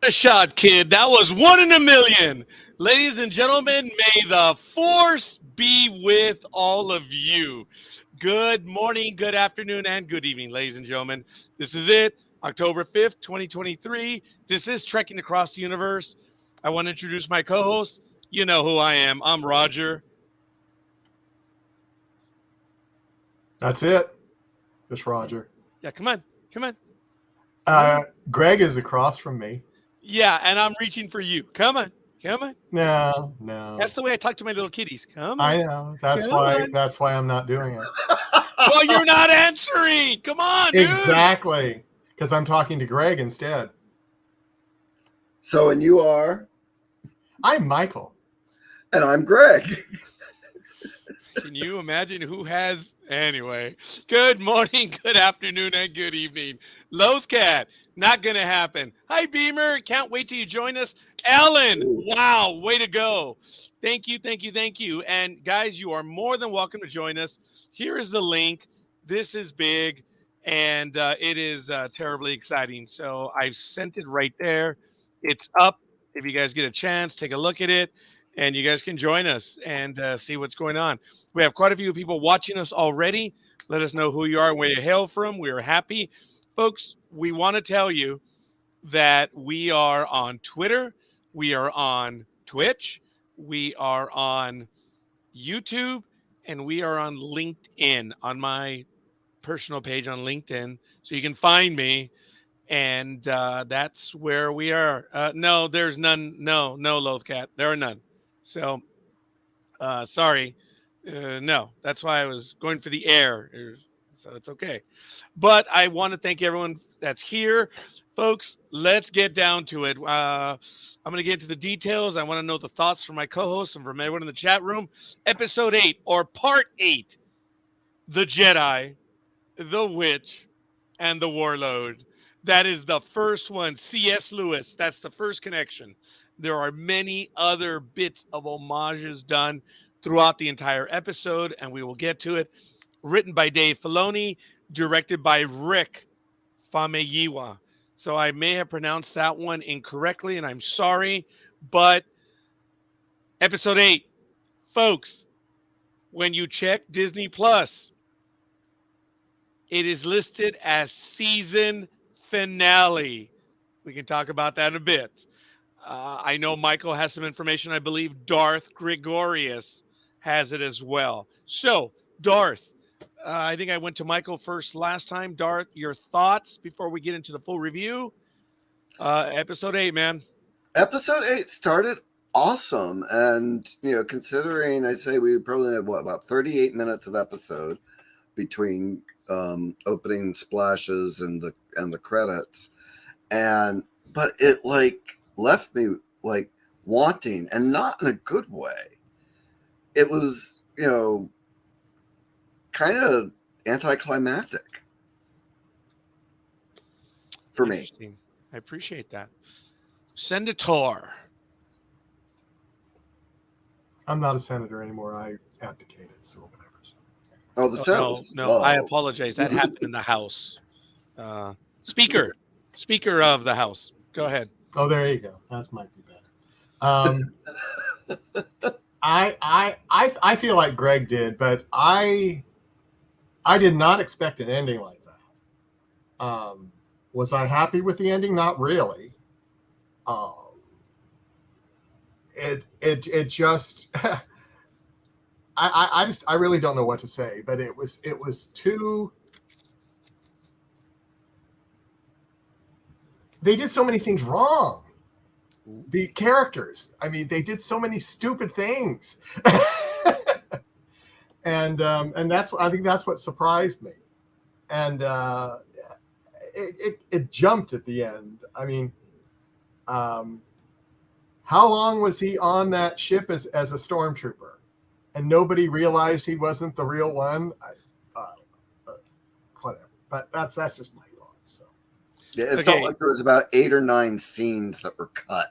A shot, kid. That was one in a million. Ladies and gentlemen, may the force be with all of you. Good morning, good afternoon, and good evening, ladies and gentlemen. This is it, October 5th, 2023. This is Trekking Across the Universe. I want to introduce my co host. You know who I am. I'm Roger. That's it. Just Roger. Yeah, come on. Come on. Come on. Greg is across from me. Yeah, and I'm reaching for you. Come on. Come on. No. That's the way I talk to my little kitties. Come on. I know. That's Come why. on. That's why I'm not doing it. Well, you're not answering. Come on, dude. Exactly. Because I'm talking to Greg instead. So, and you are? I'm Michael. And I'm Greg. Can you imagine who has? Anyway, good morning, good afternoon, and good evening. Lothcat, not going to happen. Hi, Beamer. Can't wait till you join us. Ellen, wow, way to go. Thank you, thank you, thank you. And guys, you are more than welcome to join us. Here is the link. This is big, and it is terribly exciting. So I've sent it right there. It's up. If you guys get a chance, take a look at it, and you guys can join us and see what's going on. We have quite a few people watching us already. Let us know who you are and where you hail from. We are happy. Folks, we want to tell you that we are on Twitter. We are on Twitch. We are on YouTube. And we are on LinkedIn, on my personal page on LinkedIn. So you can find me. And that's where we are. No, there's none. No, Lothcat. There are none. So sorry. No, that's why I was going for the air. So it's okay. But I want to thank everyone that's here. Folks, let's get down to it. I'm going to get into the details. I want to know the thoughts from my co-hosts and from everyone in the chat room. Episode 8 or Part 8, The Jedi, The Witch, and The Warlord. That is the first one. C.S. Lewis. That's the first connection. There are many other bits of homages done throughout the entire episode, and we will get to it. Written by Dave Filoni, directed by Rick Famuyiwa. So I may have pronounced that one incorrectly, and I'm sorry. But episode 8, folks, when you check Disney Plus, it is listed as season finale. We can talk about that in a bit. I know Michael has some information. I believe Darth Gregorius has it as well. So, Darth, I think I went to Michael first last time. Darth, your thoughts before we get into the full review? Episode 8, man. Episode 8 started awesome. And, considering I say we probably have, about 38 minutes of episode between opening splashes and the credits. But it, left me wanting, and not in a good way. It was, kind of anticlimactic for me. I appreciate that. Senator. I'm not a senator anymore. I abdicated, so whatever. Oh, the Senate. No, I apologize. That happened in the House. Speaker of the House. Go ahead. Oh, there you go. That might be better. I feel like Greg did, but I did not expect an ending like that. Was I happy with the ending? Not really. It just I really don't know what to say, but it was too. They did so many things wrong. The characters, I mean, they did so many stupid things, and I think that's what surprised me, and it jumped at the end. I mean, how long was he on that ship as a stormtrooper, and nobody realized he wasn't the real one? Whatever, but that's just my thoughts. So. Yeah, it felt like there was about 8 or 9 scenes that were cut.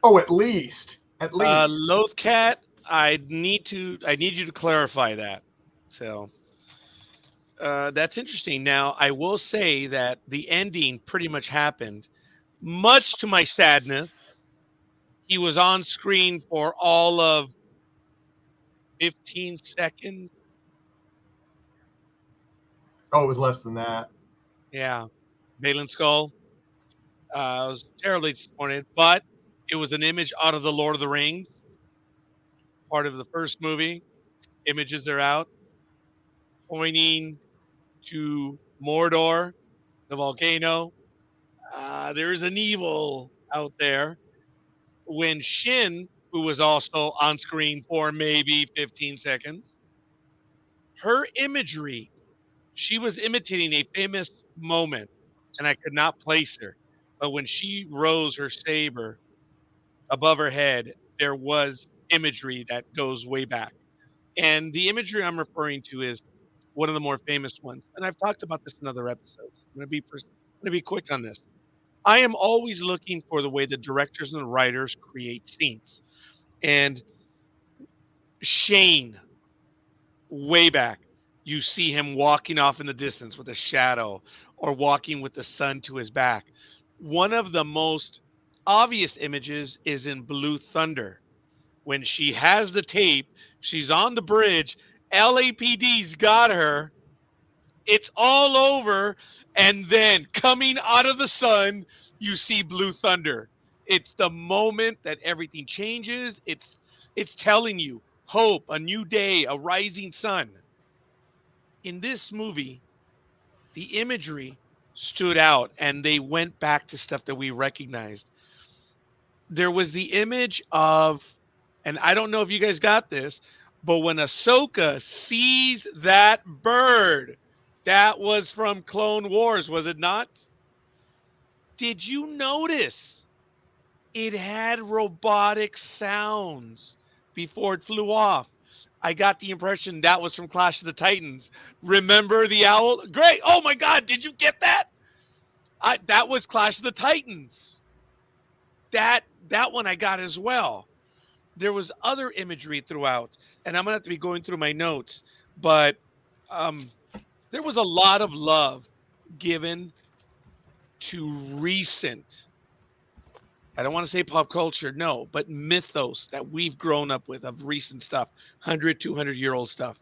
Oh, at least. Lothcat, I need you to clarify that. So that's interesting. Now, I will say that the ending pretty much happened Much to my sadness, he was on screen for all of 15 seconds. Oh, it was less than that. Yeah. Valen Skull. I was terribly disappointed, but it was an image out of the Lord of the Rings, part of the first movie. Images are out pointing to Mordor, the volcano. There is an evil out there. When Shin, who was also on screen for maybe 15 seconds, her imagery, she was imitating a famous moment, and I could not place her. But when she rose her saber above her head, there was imagery that goes way back. And the imagery I'm referring to is one of the more famous ones. And I've talked about this in other episodes. I'm going to be quick on this. I am always looking for the way the directors and the writers create scenes. And Shane, way back, you see him walking off in the distance with a shadow or walking with the sun to his back. One of the most obvious images is in Blue Thunder. When she has the tape, she's on the bridge, LAPD's got her, it's all over, and then coming out of the sun, you see Blue Thunder. It's the moment that everything changes. It's telling you hope, a new day, a rising sun. In this movie, the imagery stood out and they went back to stuff that we recognized. There was the image of, and I don't know if you guys got this, but when Ahsoka sees that bird, that was from Clone Wars, was it not? Did you notice it had robotic sounds before it flew off? I got the impression that was from Clash of the Titans. Remember the owl? Great. Oh my God. Did you get that? That was Clash of the Titans. That one I got as well. There was other imagery throughout, and I'm gonna have to be going through my notes, but um, there was a lot of love given to recent. I don't want to say pop culture, no, but mythos that we've grown up with of recent stuff, 100, 200-year-old stuff.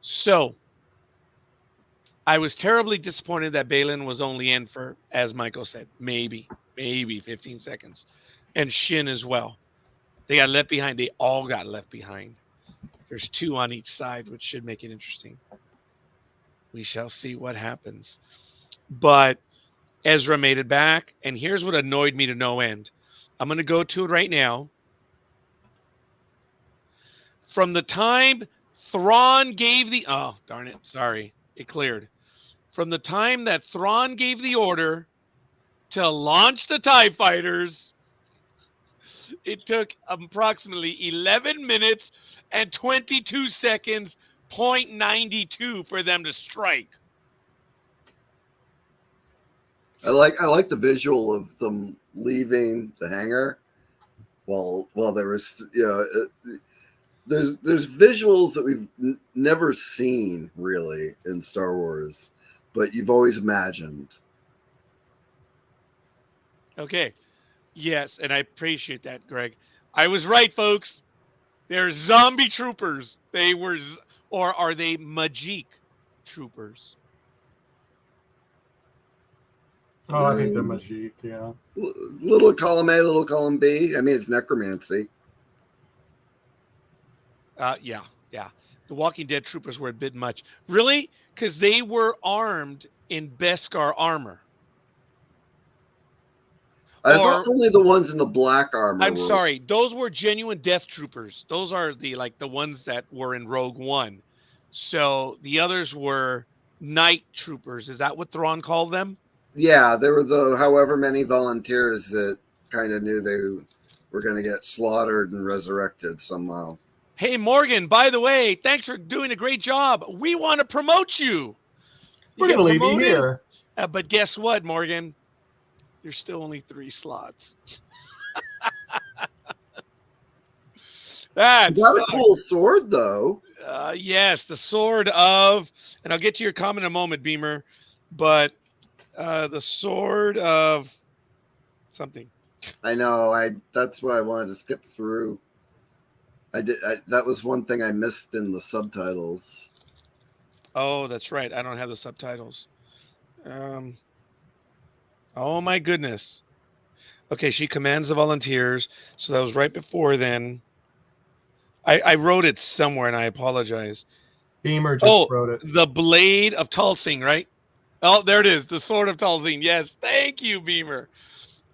So I was terribly disappointed that Balin was only in for, as Michael said, maybe 15 seconds, and Shin as well. They got left behind. They all got left behind. There's two on each side, which should make it interesting. We shall see what happens. But Ezra made it back, and here's what annoyed me to no end. I'm going to go to it right now. From the time Thrawn gave the... Oh, darn it. Sorry. It cleared. From the time that Thrawn gave the order to launch the TIE fighters, it took approximately 11 minutes and 22 seconds, 0.92 for them to strike. I like the visual of them leaving the hangar while there was there's visuals that we've never seen really in Star Wars, but you've always imagined. Okay. Yes, and I appreciate that, Greg. I was right, folks. They're zombie troopers. They were, or are they Majik troopers? Oh, I think they're Majik, yeah. Little column A, little column B. I mean, it's necromancy. Yeah. The Walking Dead troopers were a bit much. Really? Because they were armed in Beskar armor. I thought only the ones in the black armor. I'm sorry. Those were genuine death troopers. Those are the ones that were in Rogue One. So the others were night troopers. Is that what Thrawn called them? Yeah, there were the however many volunteers that kind of knew they were going to get slaughtered and resurrected somehow. Hey, Morgan, by the way, thanks for doing a great job. We want to promote you. We're going to leave you here. But guess what, Morgan? There's still only 3 slots. That's got a cool sword, though. Yes, the sword of, and I'll get to your comment in a moment, Beamer, but the sword of something. I know. That's why I wanted to skip through. That was one thing I missed in the subtitles. Oh, that's right. I don't have the subtitles. Um, oh my goodness. Okay, she commands the volunteers. So that was right before then. I wrote it somewhere and I apologize. Beamer just Oh, wrote it. the blade of Tulsing, right? Oh, there it is. The sword of Tulsing. Yes. Thank you, Beamer.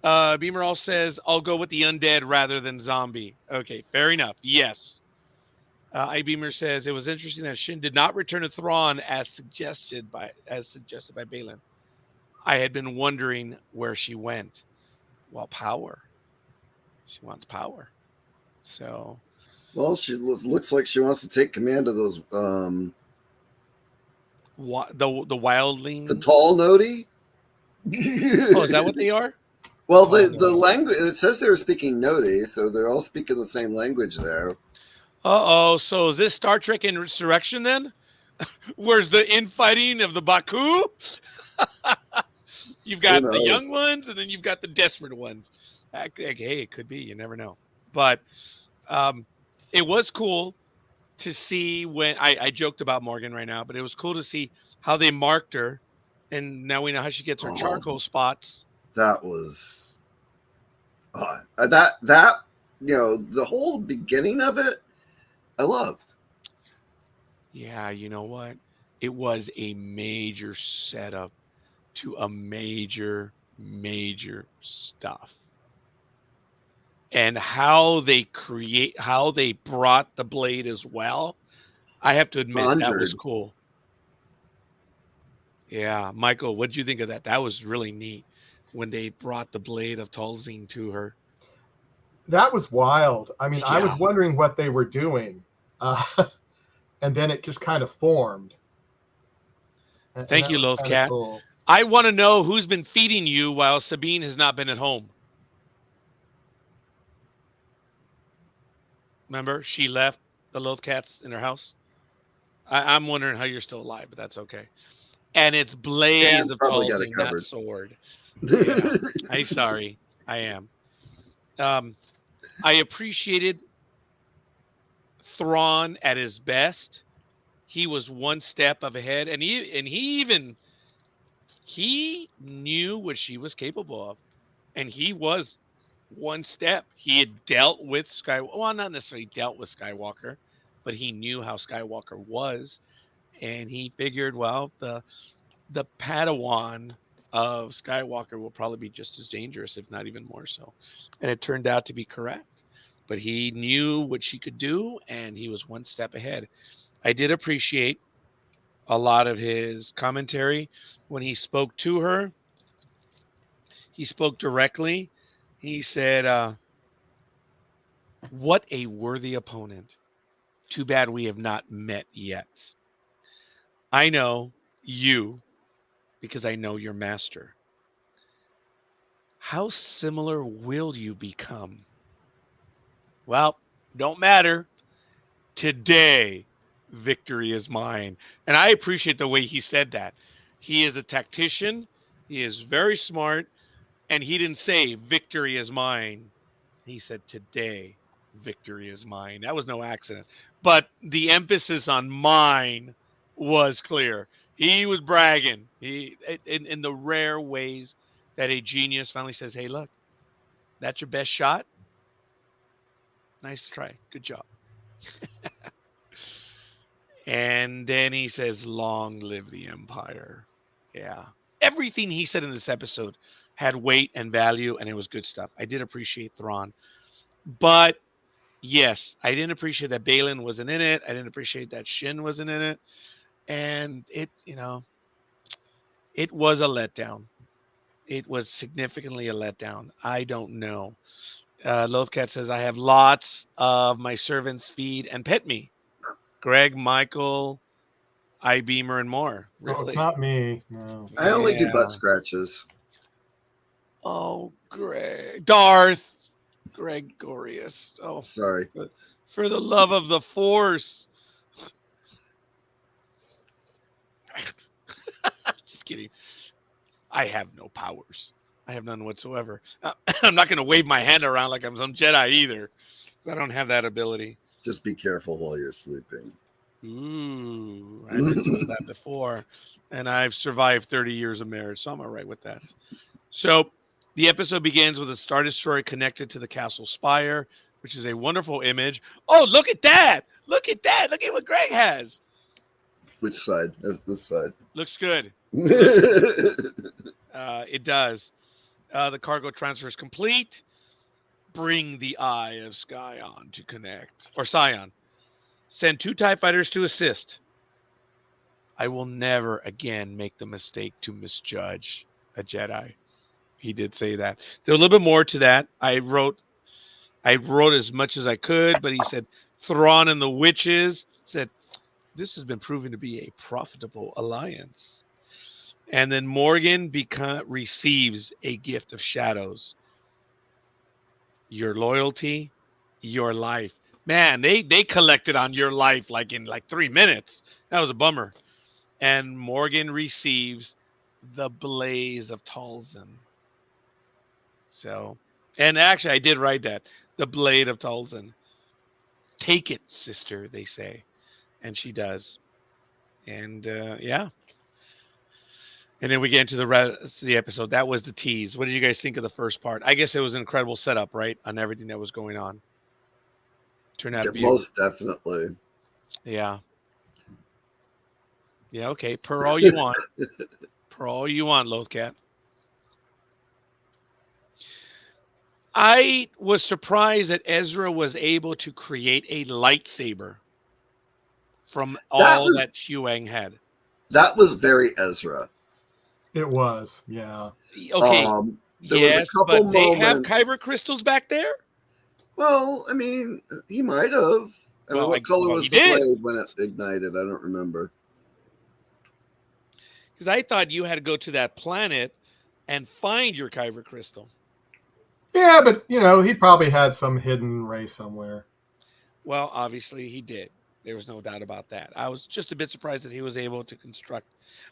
Beamer all says, I'll go with the undead rather than zombie. Okay, fair enough. Yes. Beamer says it was interesting that Shin did not return to Thrawn as suggested by Balin. I had been wondering where she went. Well, power. She wants power. So Well, she looks like she wants to take command of those the wildling. the tall noti. Oh, is that what they are? Well, Tall the noti. language, it says they were speaking noti, so they're all speaking the same language there. Uh-oh. So is this Star Trek Insurrection then? Where's the infighting of the Baku? You've Who got the young knows? ones, and then you've got the desperate ones. Hey, it could be. You never know. But um, it was cool to see when I joked about Morgan right now, but it was cool to see how they marked her, and now we know how she gets her Oh, charcoal spots. that was that the whole beginning of it, I loved. Yeah, you know what? It was a major setup to a major stuff. And how they brought the blade as well. I have to admit that was Conjured. cool. Yeah, Michael, what did you think of that? That was really neat when they brought the blade of Tulzine to her. That was wild. I mean, I Yeah. was wondering what they were doing, uh, and then it just kind of formed. And Thank that you, was Loaf kind of Cat. cool. I want to know who's been feeding you while Sabine has not been at home. Remember, she left the Loaf Cats in her house. I'm wondering how you're still alive, but that's okay. And it's Blaze Dan's of probably got it Tulzing, not covered. Sword. Yeah, I'm sorry. I am. Um, I appreciated Thrawn at his best. He was one step of ahead, and he knew what she was capable of, and he was one step. He had dealt with Skywalker. Well, not necessarily dealt with Skywalker, but he knew how Skywalker was, and he figured, well, the Padawan of Skywalker will probably be just as dangerous, if not even more so. And it turned out to be correct. But he knew what she could do, and he was one step ahead. I did appreciate a lot of his commentary when he spoke to her. He spoke directly. He said, what a worthy opponent. Too bad we have not met yet. I know you because I know your master. How similar will you become? Well, don't matter. Today, victory is mine. And I appreciate the way he said that. He is a tactician, he is very smart, and he didn't say victory is mine. He said today, victory is mine. That was no accident. But the emphasis on mine was clear. He was bragging. In the rare ways that a genius finally says, "Hey, look, that's your best shot. Nice try. Good job." And then he says, "Long live the Empire." Yeah. Everything he said in this episode had weight and value, and it was good stuff. I did appreciate Thrawn. But yes, I didn't appreciate that Balin wasn't in it. I didn't appreciate that Shin wasn't in it. And it was a letdown. It was significantly a letdown. I don't know. Lothcat says, I have lots of my servants feed and pet me. Greg, Michael, Beamer, and more. Oh, it's Really? not me. No. I only do butt Yeah. scratches. Oh, Greg. Darth. Gregorius. Oh, Sorry. for the love of the Force. Just kidding. I have no powers. I have none whatsoever. I'm not going to wave my hand around like I'm some Jedi either, 'cause I don't have that ability. Just be careful while you're sleeping. Ooh, I've been told that before, and I've survived 30 years of marriage, so I'm all right with that. So the episode begins with a Star Destroyer connected to the castle spire, which is a wonderful image. Oh, look at that! Look at that! Look at what Greg has. Which side? That's this side. Looks good. It does. The cargo transfer is complete. Bring the Eye of Scion to connect. Or Scion. Send 2 TIE fighters to assist. I will never again make the mistake to misjudge a Jedi. He did say that. There's a little bit more to that. I wrote as much as I could, but he said Thrawn and the witches said this has been proven to be a profitable alliance. And then Morgan receives a gift of shadows. Your loyalty, your life. Man, they collected on your life like in 3 minutes. That was a bummer. And Morgan receives the Blaze of Talzin. So, and actually I did write that. The Blade of Talzin. Take it, sister, they say. And she does. And yeah. And then we get into the rest of the episode. That was the tease. What did you guys think of the first part? I guess it was an incredible setup, right? On everything that was going on. Turned out to be Most definitely. Yeah. Yeah, okay. Per all you want. Per all you want, Lothcat. I was surprised that Ezra was able to create a lightsaber from all that Huang had. That was very Ezra. It was, yeah. Okay. There was a couple but they have moments. kyber crystals back there? Well, I mean, he might have. I mean, what color was the blade when it ignited? I don't remember. Because I thought you had to go to that planet and find your kyber crystal. Yeah, but, he probably had some hidden ray somewhere. Well, obviously he did. There was no doubt about that. I was just a bit surprised that he was able to construct.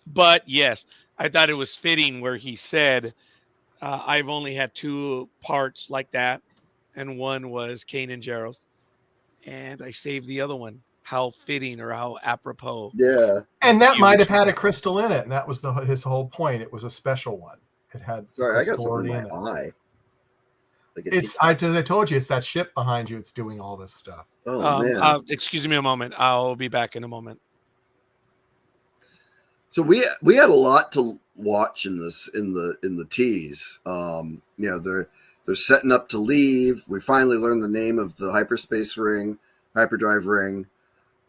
But yes, I thought it was fitting where he said, I've only had 2 parts like that. And one was Kane and Jarrell's. And I saved the other one. How fitting or how apropos. Yeah. And that might have had a crystal in it. And that was his whole point. It was a special one. It had Sorry, I got something in my eye. I told you, it's that ship behind you. It's doing all this stuff. Oh man! Excuse me a moment. I'll be back in a moment. So we had a lot to watch in the tease. They're setting up to leave. We finally learned the name of the hyperspace ring, hyperdrive ring.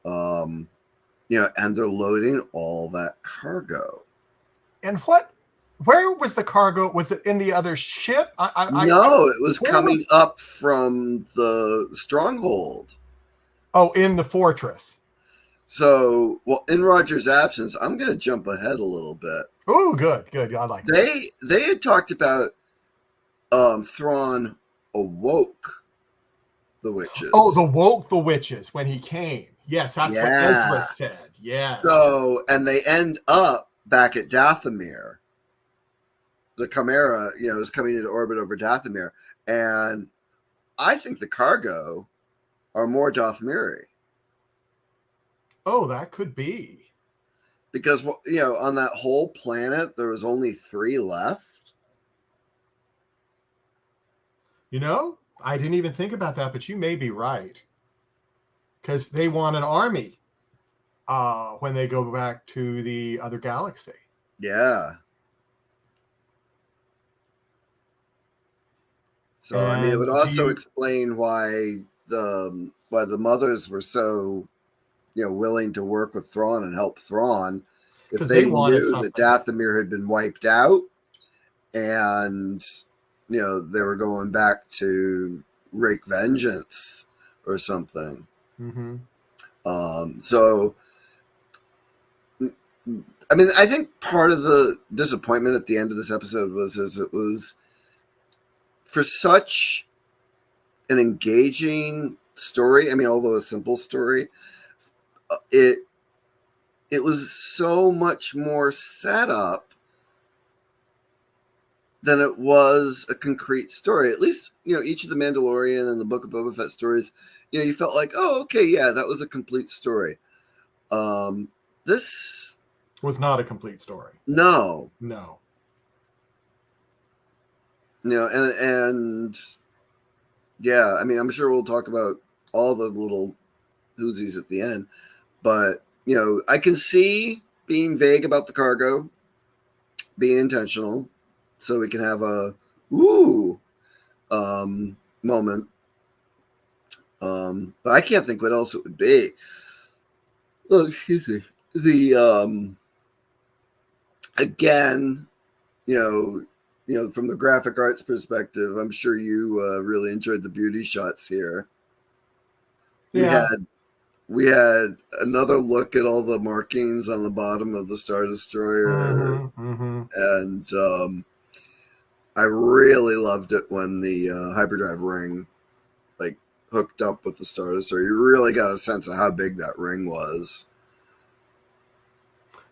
And they're loading all that cargo. And where was the cargo? Was it in the other ship? No, it was coming up from the stronghold. Oh, in the fortress. So, in Roger's absence, I'm going to jump ahead a little bit. Oh, good. I like that. They had talked about Thrawn awoke the witches. Oh, woke the witches when he came. Yes, that's what Ezra said. Yeah. So, and they end up back at Dathomir. The Chimera, is coming into orbit over Dathomir. And I think the cargo are more Dathomiri. Oh, that could be. Because, on that whole planet, there was only 3 left. I didn't even think about that, but you may be right. Because they want an army when they go back to the other galaxy. Yeah. So, it would also explain why the mothers were so, willing to work with Thrawn and help Thrawn. If they knew that Dathomir had been wiped out and, they were going back to wreak vengeance or something. Mm-hmm. So, I think part of the disappointment at the end of this episode was for such an engaging story. Although a simple story, it was so much more set up than it was a concrete story. At least, each of the Mandalorian and the Book of Boba Fett stories, you felt like, oh, okay, yeah, that was a complete story. This Was not a complete story. no, No. and yeah, I mean, I'm sure we'll talk about all the little whoosies at the end, but I can see being vague about the cargo, being intentional, so we can have a ooh moment. But I can't think what else it would be. Oh, excuse me. The again, from the graphic arts perspective, I'm sure you really enjoyed the beauty shots here. Yeah. We had another look at all the markings on the bottom of the Star Destroyer, and I really loved it when the hyperdrive ring like hooked up with the Star Destroyer. You really got a sense of how big that ring was.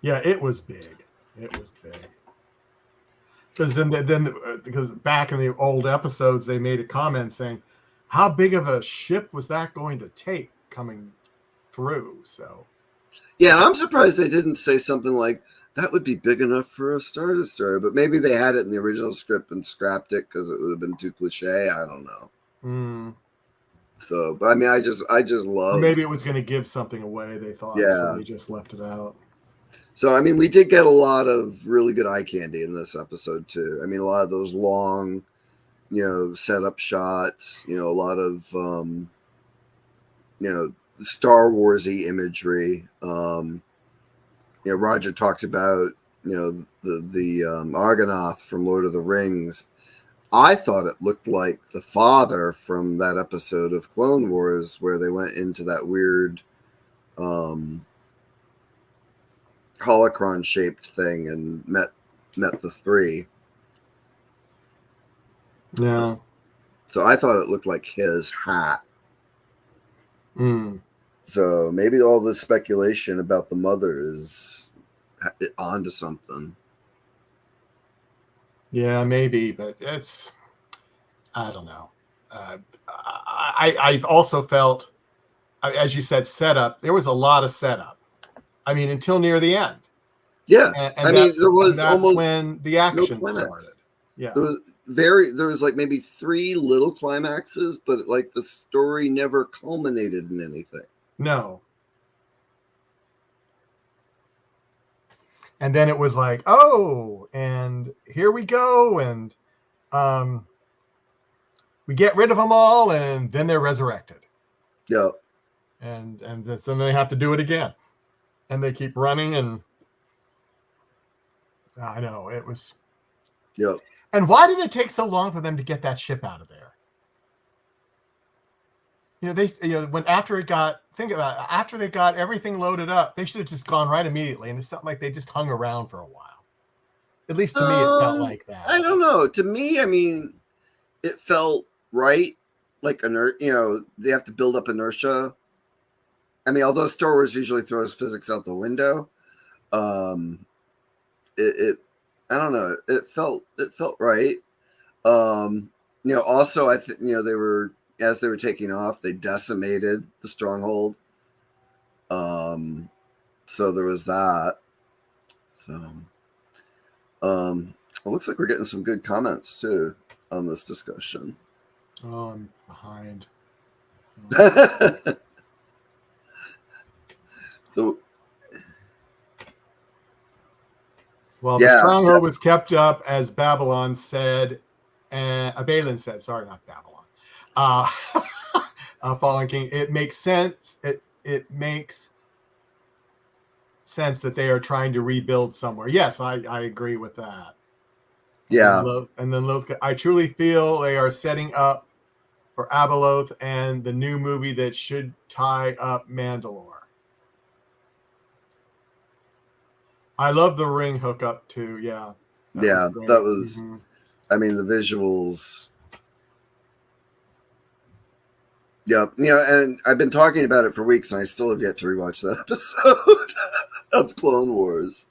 Yeah, it was big. It was big. Because because back in the old episodes, they made a comment saying, "How big of a ship was that going to take coming through?" So yeah, and I'm surprised they didn't say something like that would be big enough for a Star Destroyer, but maybe they had it in the original script and scrapped it because it would have been too cliche. I don't know. So, but I mean, I just or love. maybe it was going to give something away. They thought, so they just left it out. So, I mean, we did get a lot of really good eye candy in this episode too. I mean, a lot of those long, setup shots. A lot of, Star Warsy imagery. Roger talked about, the Argonath from Lord of the Rings. I thought it looked like the father from that episode of Clone Wars where they went into that weird holocron shaped thing and met the three. Yeah. So I thought it looked like his hat. Mm. So maybe all this speculation about the mother is onto something. Yeah, maybe, but I don't know. I've also felt, as you said, setup. There was a lot of setup. I mean, until near the end. Yeah, And I mean, there was that's almost when the no action climax. started. Yeah, there was like maybe 3 little climaxes, but like the story never culminated in anything. No. And then it was like, oh, and here we go, and we get rid of them all, and then they're resurrected. Yeah. And then they have to do it again, and they keep running, and I know it was. Yeah. And why did it take so long for them to get that ship out of there? When after it got, think about it, after they got everything loaded up, they should have just gone right immediately. And it's not like they just hung around for a while. At least to me, it felt like that. I don't know. To me, I mean, it felt right. Like they have to build up inertia. I mean, although Star Wars usually throws physics out the window, it I don't know. It felt right. Also, I think they were, as they were taking off, they decimated the stronghold. So there was that. So, it looks like we're getting some good comments too on this discussion. Oh, I'm behind. So, well, the stronghold was kept up, as Babylon said, and Balin said, sorry, not Babylon. Fallen King. It makes sense. It makes sense that they are trying to rebuild somewhere. Yes, I agree with that. Yeah. And then Loth, I truly feel they are setting up for Abeloth and the new movie that should tie up Mandalore. I love the ring hookup too. Yeah. That was I mean, the visuals. Yep. And I've been talking about it for weeks and I still have yet to rewatch that episode of Clone Wars.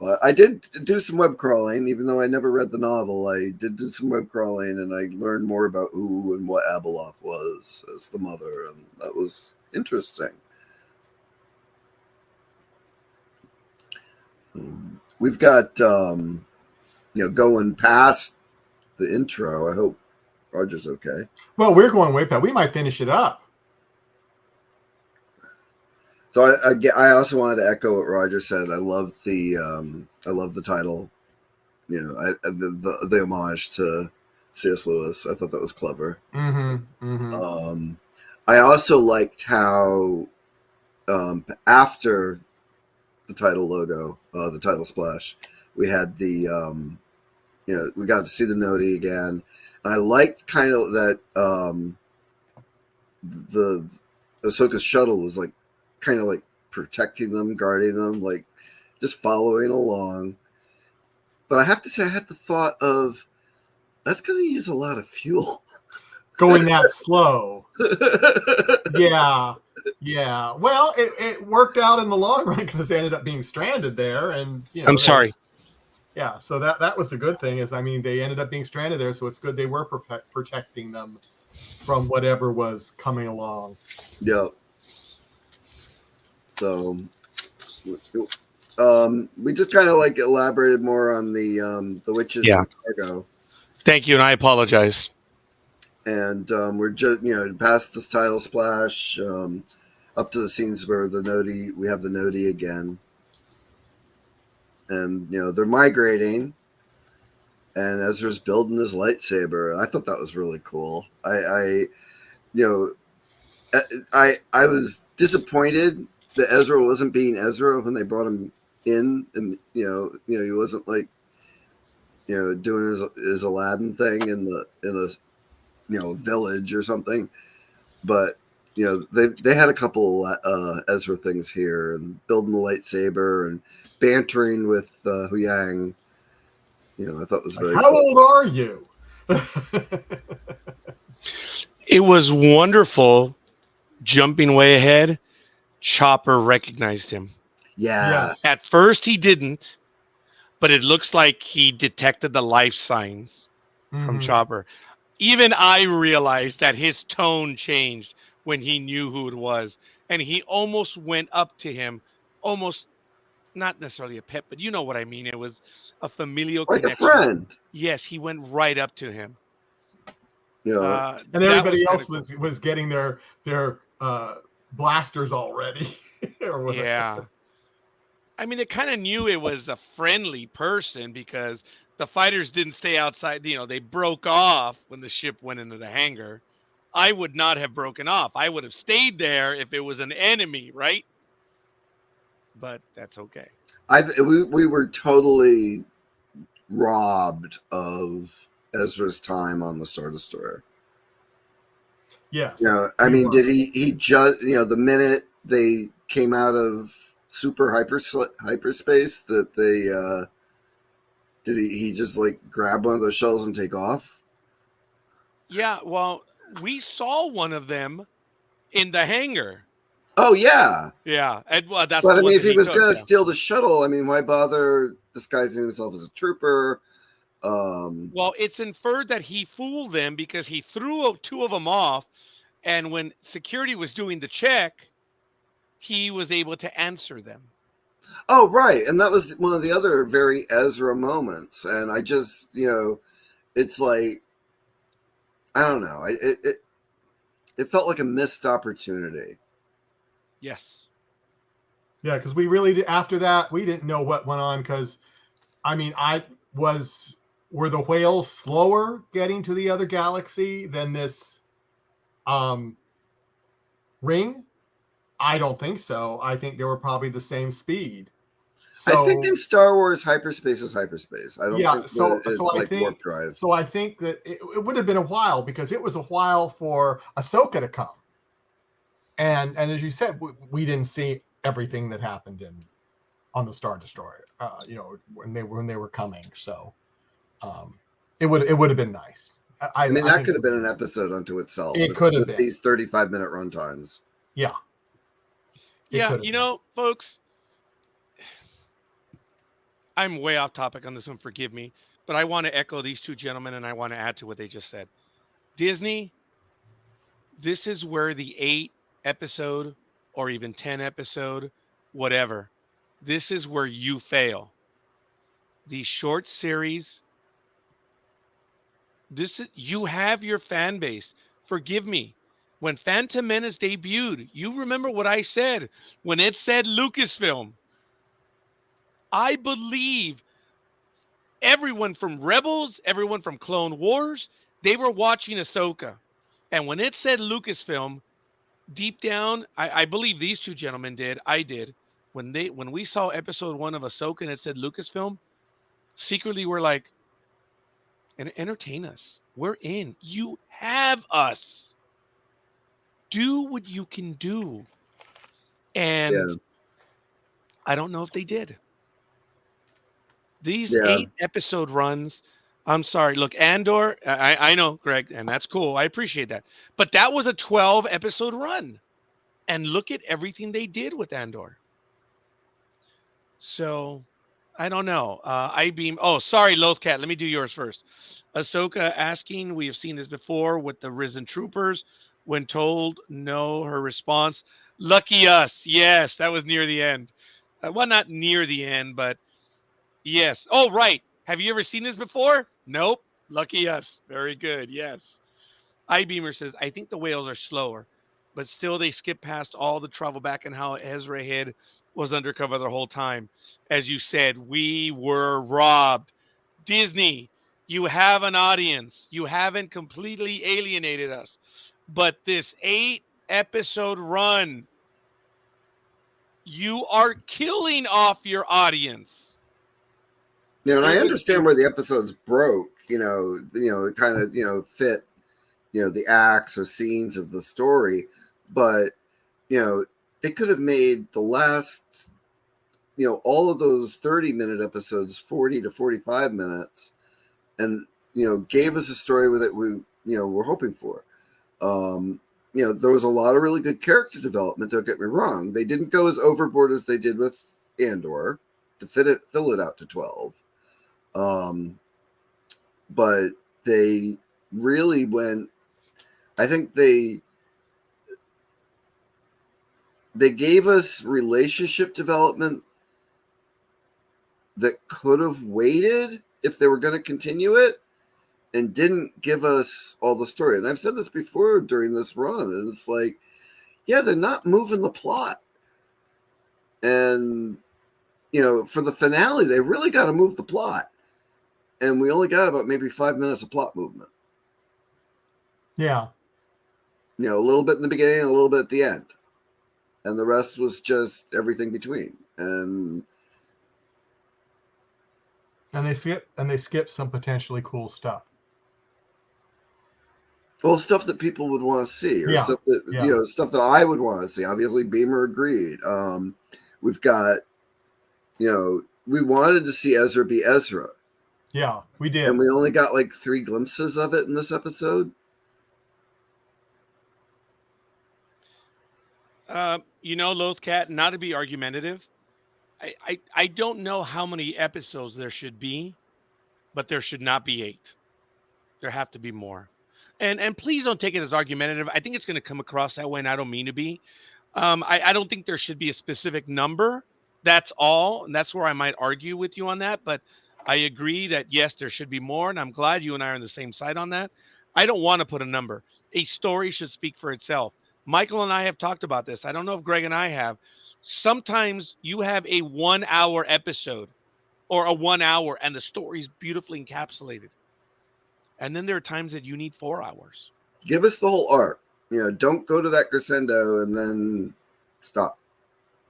But I did do some web crawling, even though I never read the novel. I did do some web crawling, and I learned more about who and what Abeloth was as the mother, and that was interesting. We've got going past the intro. I hope Roger's okay. Well, we're going way past. We might finish it up. So I also wanted to echo what Roger said. I love the title. The homage to C.S. Lewis. I thought that was clever. Mm-hmm. Mm-hmm. I also liked how after the title logo, the title splash, we had the we got to see the Noti again. And I liked kind of that the Ahsoka's shuttle was like kind of like protecting them, guarding them, like just following along. But I have to say, I had the thought of that's going to use a lot of fuel. Going that slow. Yeah. Well, it worked out in the long run because they ended up being stranded there, and I'm sorry. Yeah, so that was the good thing is, I mean, they ended up being stranded there, so it's good they were protecting them from whatever was coming along. Yep. So, we just kind of like elaborated more on the witches and cargo. Thank you, and I apologize. And we're just past the title splash, up to the scenes where we have the Noti again, and they're migrating, and Ezra's building his lightsaber. I thought that was really cool. I was disappointed that Ezra wasn't being Ezra when they brought him in, and he wasn't like doing his Aladdin thing in a village or something. But they had a couple Ezra things here, and building the lightsaber and bantering with Huyang. I thought was very How cool. old are you? It was wonderful. Jumping way ahead, Chopper recognized him. Yeah. Yes. At first he didn't, but it looks like he detected the life signs from Chopper. Even I realized that his tone changed when he knew who it was, and he almost went up to him, almost not necessarily a pet, but you know what I mean. It was a familial like connection. a friend. Yes, he went right up to him. And everybody else was getting their blasters already. Yeah. I mean, they kind of knew it was a friendly person because the fighters didn't stay outside. They broke off when the ship went into the hangar. I would not have broken off. I would have stayed there if it was an enemy, right? But that's okay. We were totally robbed of Ezra's time on the Star Destroyer. Yes. I mean, did he just the minute they came out of super hyperspace that they did he just like grab one of those shells and take off? Yeah, well, we saw one of them in the hangar. Oh yeah. Yeah, and that's. But I mean, if he was going to steal the shuttle, I mean, why bother disguising himself as a trooper? Well, it's inferred that he fooled them because he threw two of them off, and when security was doing the check, he was able to answer them. Oh, right. And that was one of the other very Ezra moments. And I just, it's like, I don't know. It felt like a missed opportunity. Yes. Yeah, because we really did. After that, we didn't know what went on because, I mean, were the whales slower getting to the other galaxy than this ring? I don't think so. I think they were probably the same speed. So, I think in Star Wars, hyperspace is hyperspace. I don't think it's like warp drive. So I think that it would have been a while because it was a while for Ahsoka to come. And as you said, we didn't see everything that happened on the Star Destroyer, when they were coming. So it would have been nice. I mean, that could have been an episode unto itself. It could have been these 35-minute runtimes. Yeah. Yeah, folks, I'm way off topic on this one. Forgive me, but I want to echo these two gentlemen, and I want to add to what they just said. Disney, this is where the 8 episode or even 10 episode, whatever, this is where you fail. These short series, this is, you have your fan base. Forgive me. When Phantom Menace debuted, you remember what I said when it said Lucasfilm. I believe everyone from Rebels, everyone from Clone Wars, they were watching Ahsoka. And when it said Lucasfilm, deep down, I believe these two gentlemen did. I did. When we saw episode 1 of Ahsoka and it said Lucasfilm, secretly we're like, entertain us. We're in. You have us. Do what you can do. Yeah. And I don't know if they did. These Yeah. 8 episode runs, I'm sorry. Look, Andor, I know, Greg, and that's cool. I appreciate that. But that was a 12 episode run. And look at everything they did with Andor. So I don't know. I-beam. Oh, sorry, Lothcat. Let me do yours first. Ahsoka asking, we have seen this before with the risen troopers. When told no, her response, lucky us. Yes, that was near the end. Well, not near the end, but yes. Oh, right. Have you ever seen this before? Nope. Lucky us. Very good. Yes. I-beamer says, I think the whales are slower, but still they skip past all the travel back and how Ezra Head was undercover the whole time. As you said, we were robbed. Disney, you have an audience. You haven't completely alienated us. But this 8 episode run, you are killing off your audience. Yeah, and It I would understand where the episodes broke. It kind of fit, the acts or scenes of the story, but they could have made the last, all of those 30-minute episodes 40 to 45 minutes, and gave us a story with it we're hoping for. There was a lot of really good character development. Don't get me wrong; they didn't go as overboard as they did with Andor to fill it out to 12. But they really went. I think they gave us relationship development that could have waited if they were going to continue it, and didn't give us all the story. And I've said this before during this run, and it's like, yeah, they're not moving the plot. And for the finale, they really got to move the plot. And we only got about maybe 5 minutes of plot movement. Yeah. A little bit in the beginning and a little bit at the end. And the rest was just everything between. And they skip some potentially cool stuff. Well, stuff that people would want to see, or stuff that stuff that I would want to see. Obviously, Beamer agreed. We've got, we wanted to see Ezra be Ezra. Yeah, we did. And we only got like 3 glimpses of it in this episode. Lothcat, not to be argumentative, I don't know how many episodes there should be, but there should not be 8. There have to be more. And please don't take it as argumentative. I think it's going to come across that way, and I don't mean to be. I don't think there should be a specific number. That's all. And that's where I might argue with you on that. But I agree that, yes, there should be more. And I'm glad you and I are on the same side on that. I don't want to put a number. A story should speak for itself. Michael and I have talked about this. I don't know if Greg and I have. Sometimes you have a 1 hour episode or a 1 hour and the story is beautifully encapsulated. And then there are times that you need 4 hours. Give us the whole arc. Don't go to that crescendo and then stop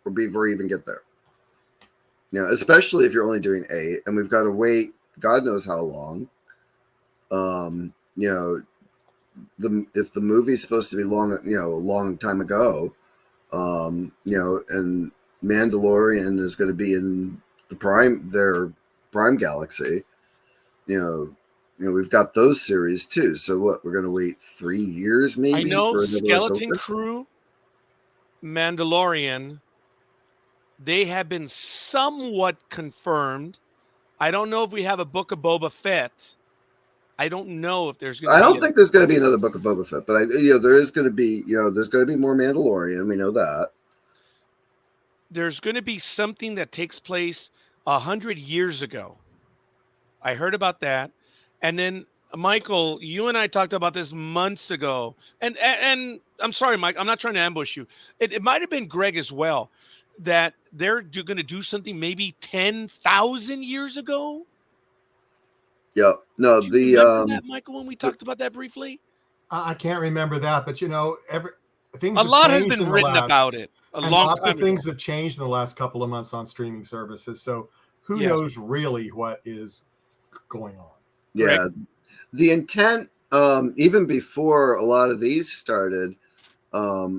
or before you even get there. Especially if you're only doing 8 and we've got to wait God knows how long. If the movie's supposed to be long, a long time ago, and Mandalorian is going to be in their prime galaxy, we've got those series too. So what, we're going to wait 3 years maybe? I know for Skeleton Crew, Mandalorian, they have been somewhat confirmed I don't know if we have a Book of Boba Fett. I don't know if there's going I to be. don't think there's going to be another Book of Boba Fett, but there is going to be, there's going to be more Mandalorian. We know that. There's going to be something that takes place 100 years ago. I heard about that, and then Michael, you and I talked about this months ago, and I'm sorry, Mike, I'm not trying to ambush you. It might have been Greg as well, that they're going to do something maybe 10,000 years ago. Yeah. No, Do you remember that, Michael, when we talked about that briefly? I can't remember that, but things A have lot has changed been in the written last, about it a and long lots time of ago. things have changed in the last couple of months on streaming services. So who Yes. knows really what is going on? yeah. Greg? The intent, even before a lot of these started, a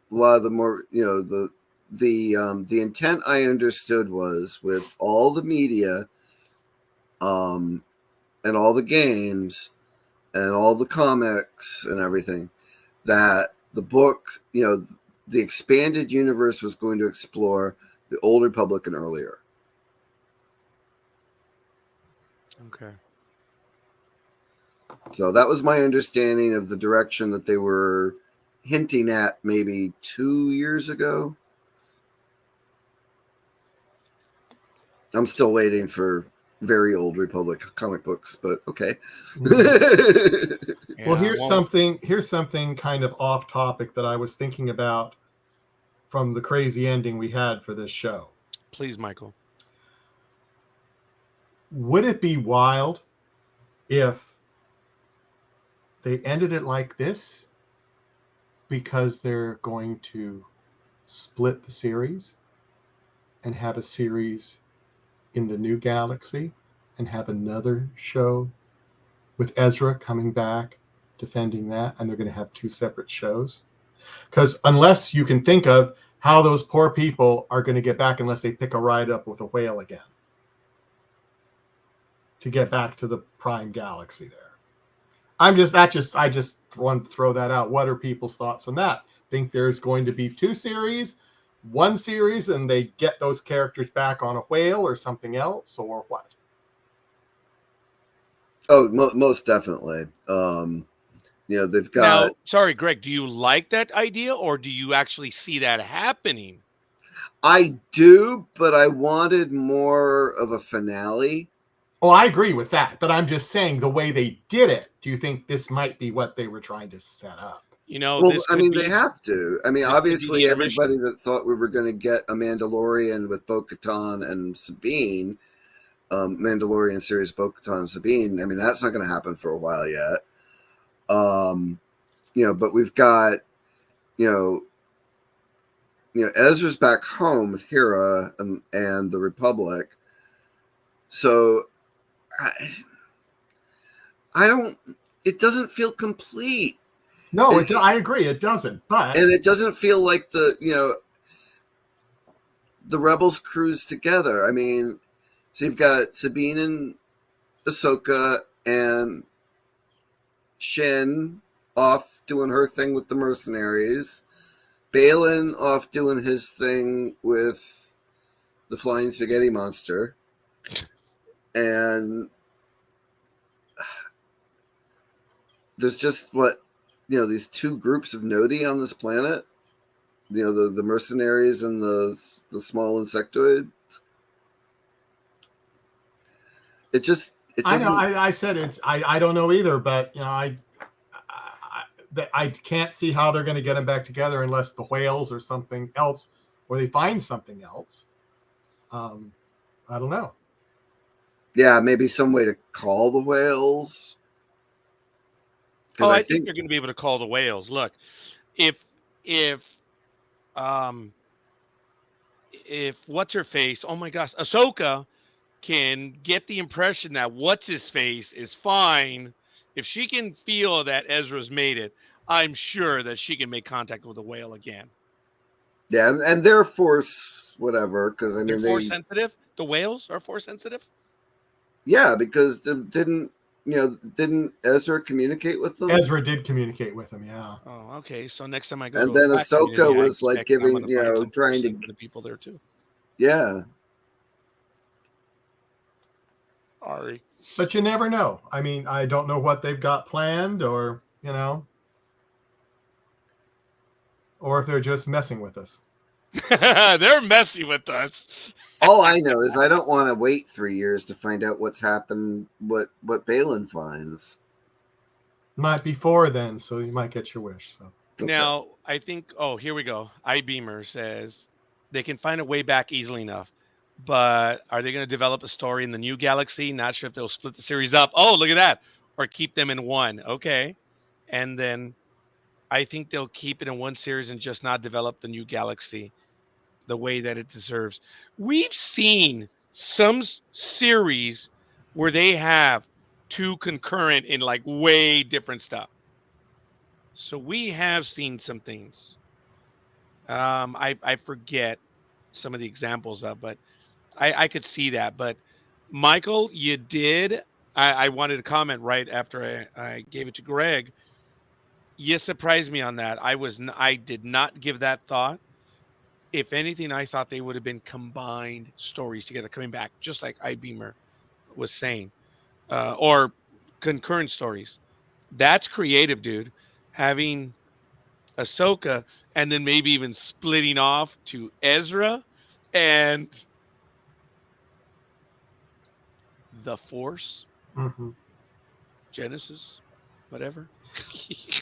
lot of the more, the intent I understood was with all the media, and all the games and all the comics and everything, that the book, the expanded universe was going to explore the Old Republic and earlier. Okay. So that was my understanding of the direction that they were hinting at maybe 2 years ago. I'm still waiting for very Old Republic comic books, but okay. Well, here's something kind of off topic that I was thinking about from the crazy ending we had for this show. Please, Michael. Would it be wild if they ended it like this because they're going to split the series and have a series in the new galaxy and have another show with Ezra coming back defending that, and they're going to have two separate shows? Because unless you can think of how those poor people are going to get back unless they pick a ride up with a whale again to get back to the prime galaxy there. I just want to throw that out. What are people's thoughts on that? Think there's going to be two series, one series, and they get those characters back on a whale or something else, or what? Oh, most definitely. They've got. Now, sorry, Greg, do you like that idea, or do you actually see that happening? I do, but I wanted more of a finale. Oh, I agree with that, but I'm just saying the way they did it. Do you think this might be what they were trying to set up? Well, I mean, they have to. I mean, obviously, everybody that thought we were going to get a Mandalorian with Bo-Katan and Sabine, Mandalorian series Bo-Katan and Sabine, I mean, that's not going to happen for a while yet. But we've got, Ezra's back home with Hera and the Republic. So I don't. It doesn't feel complete. No, I agree. It doesn't. And it doesn't feel like the Rebels cruise together. I mean, so you've got Sabine and Ahsoka and Shin off doing her thing with the mercenaries. Balin off doing his thing with the flying spaghetti monster. And there's just these two groups of Nodi on this planet. The mercenaries and the small insectoids. It just. I know. I said I don't know either, but I can't see how they're going to get them back together unless the whales or something else, or they find something else. I don't know. Yeah, maybe some way to call the whales. Oh, I think they're going to be able to call the whales. Look, if what's her face? Oh my gosh, Ahsoka can get the impression that what's his face is fine. If she can feel that Ezra's made it, I'm sure that she can make contact with the whale again. Yeah, and they're force whatever, because I mean they're force sensitive. The whales are force sensitive. Yeah, because didn't Ezra communicate with them? Ezra did communicate with them, yeah. Oh, okay. So next time I go, and then Ahsoka was like giving, trying to the people there too. Yeah. Sorry. But you never know. I mean, I don't know what they've got planned, or or if they're just messing with us. They're messy with us. All I know is I don't want to wait 3 years to find out what's happened, what Balin finds. Might be 4 then, so you might get your wish. So Okay. Now, I think, oh, here we go. iBeamer says they can find a way back easily enough. But are they going to develop a story in the new galaxy? Not sure if they'll split the series up. Oh, look at that. Or keep them in one. Okay. And then I think they'll keep it in one series and just not develop the new galaxy the way that it deserves. We've seen some series where they have two concurrent in like way different stuff. So we have seen some things. I forget some of the examples of, but I could see that. But Michael, you did. I wanted to comment right after I gave it to Greg. You surprised me on that. I did not give that thought. If anything, I thought they would have been combined stories together, coming back, just like iBeamer was saying, or concurrent stories. That's creative, dude. Having Ahsoka and then maybe even splitting off to Ezra and the Force, mm-hmm. Genesis, whatever.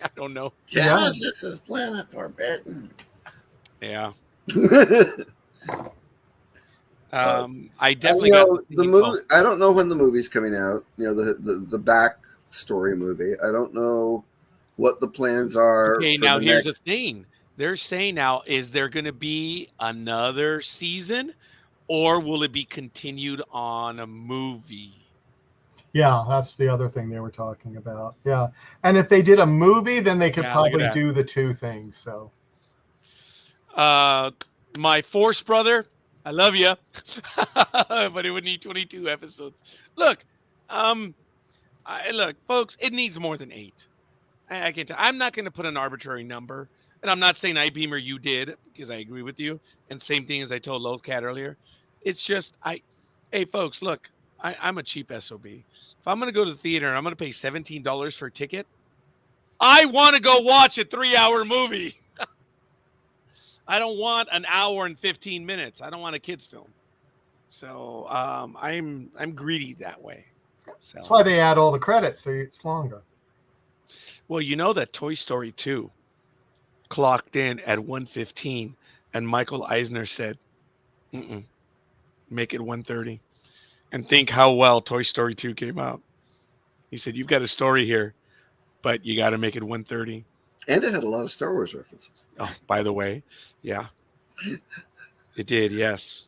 I don't know. Genesis is Planet Forbidden. Yeah. Uh, I definitely got the movie. I don't know when the movie's coming out. The back story movie. I don't know what the plans are. Okay, for now the here's next... the thing. They're saying now, is there going to be another season, or will it be continued on a movie? Yeah, that's the other thing they were talking about. Yeah, and if they did a movie, then they could Yeah, look at probably that. do the two things. So, My Force brother, I love you, but it would need 22 episodes. Look, look, folks, it needs more than 8. I can tell. I'm not going to put an arbitrary number, and I'm not saying iBeamer you did because I agree with you. And same thing as I told Lothcat earlier. It's just hey folks, look, I'm a cheap SOB. If I'm going to go to the theater and I'm going to pay $17 for a ticket, I want to go watch a 3-hour movie. I don't want an hour and 15 minutes. I don't want a kids film. So I'm greedy that way. So that's why they add all the credits, so it's longer. well, you know that Toy Story 2 clocked in at 1:15, and Michael Eisner said, mm-mm, make it 1:30. And think how well Toy Story 2 came out. He said, you've got a story here, but you got to make it 1:30. And it had a lot of Star Wars references. Oh, by the way, yeah, it did. Yes.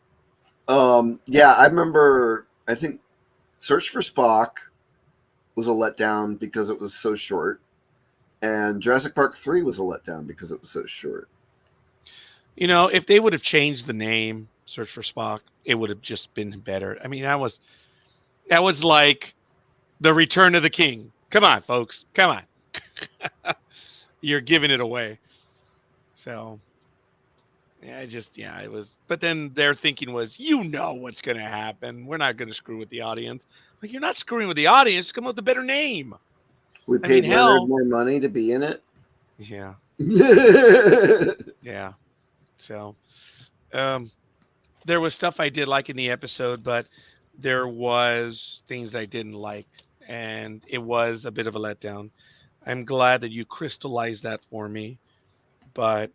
Yeah, I remember. I think Search for Spock was a letdown because it was so short, and Jurassic Park 3 was a letdown because it was so short. You know, if they would have changed the name, Search for Spock, it would have just been better. I mean, that was like the Return of the King. Come on, folks. Come on. You're giving it away. So, yeah, it was. But then their thinking was, you know what's going to happen. We're not going to screw with the audience. Like, you're not screwing with the audience. Come up with a better name. We paid Leonard more money to be in it. Yeah. Yeah. So, there was stuff I did like in the episode, but there was things I didn't like, and it was a bit of a letdown. I'm glad that you crystallized that for me, but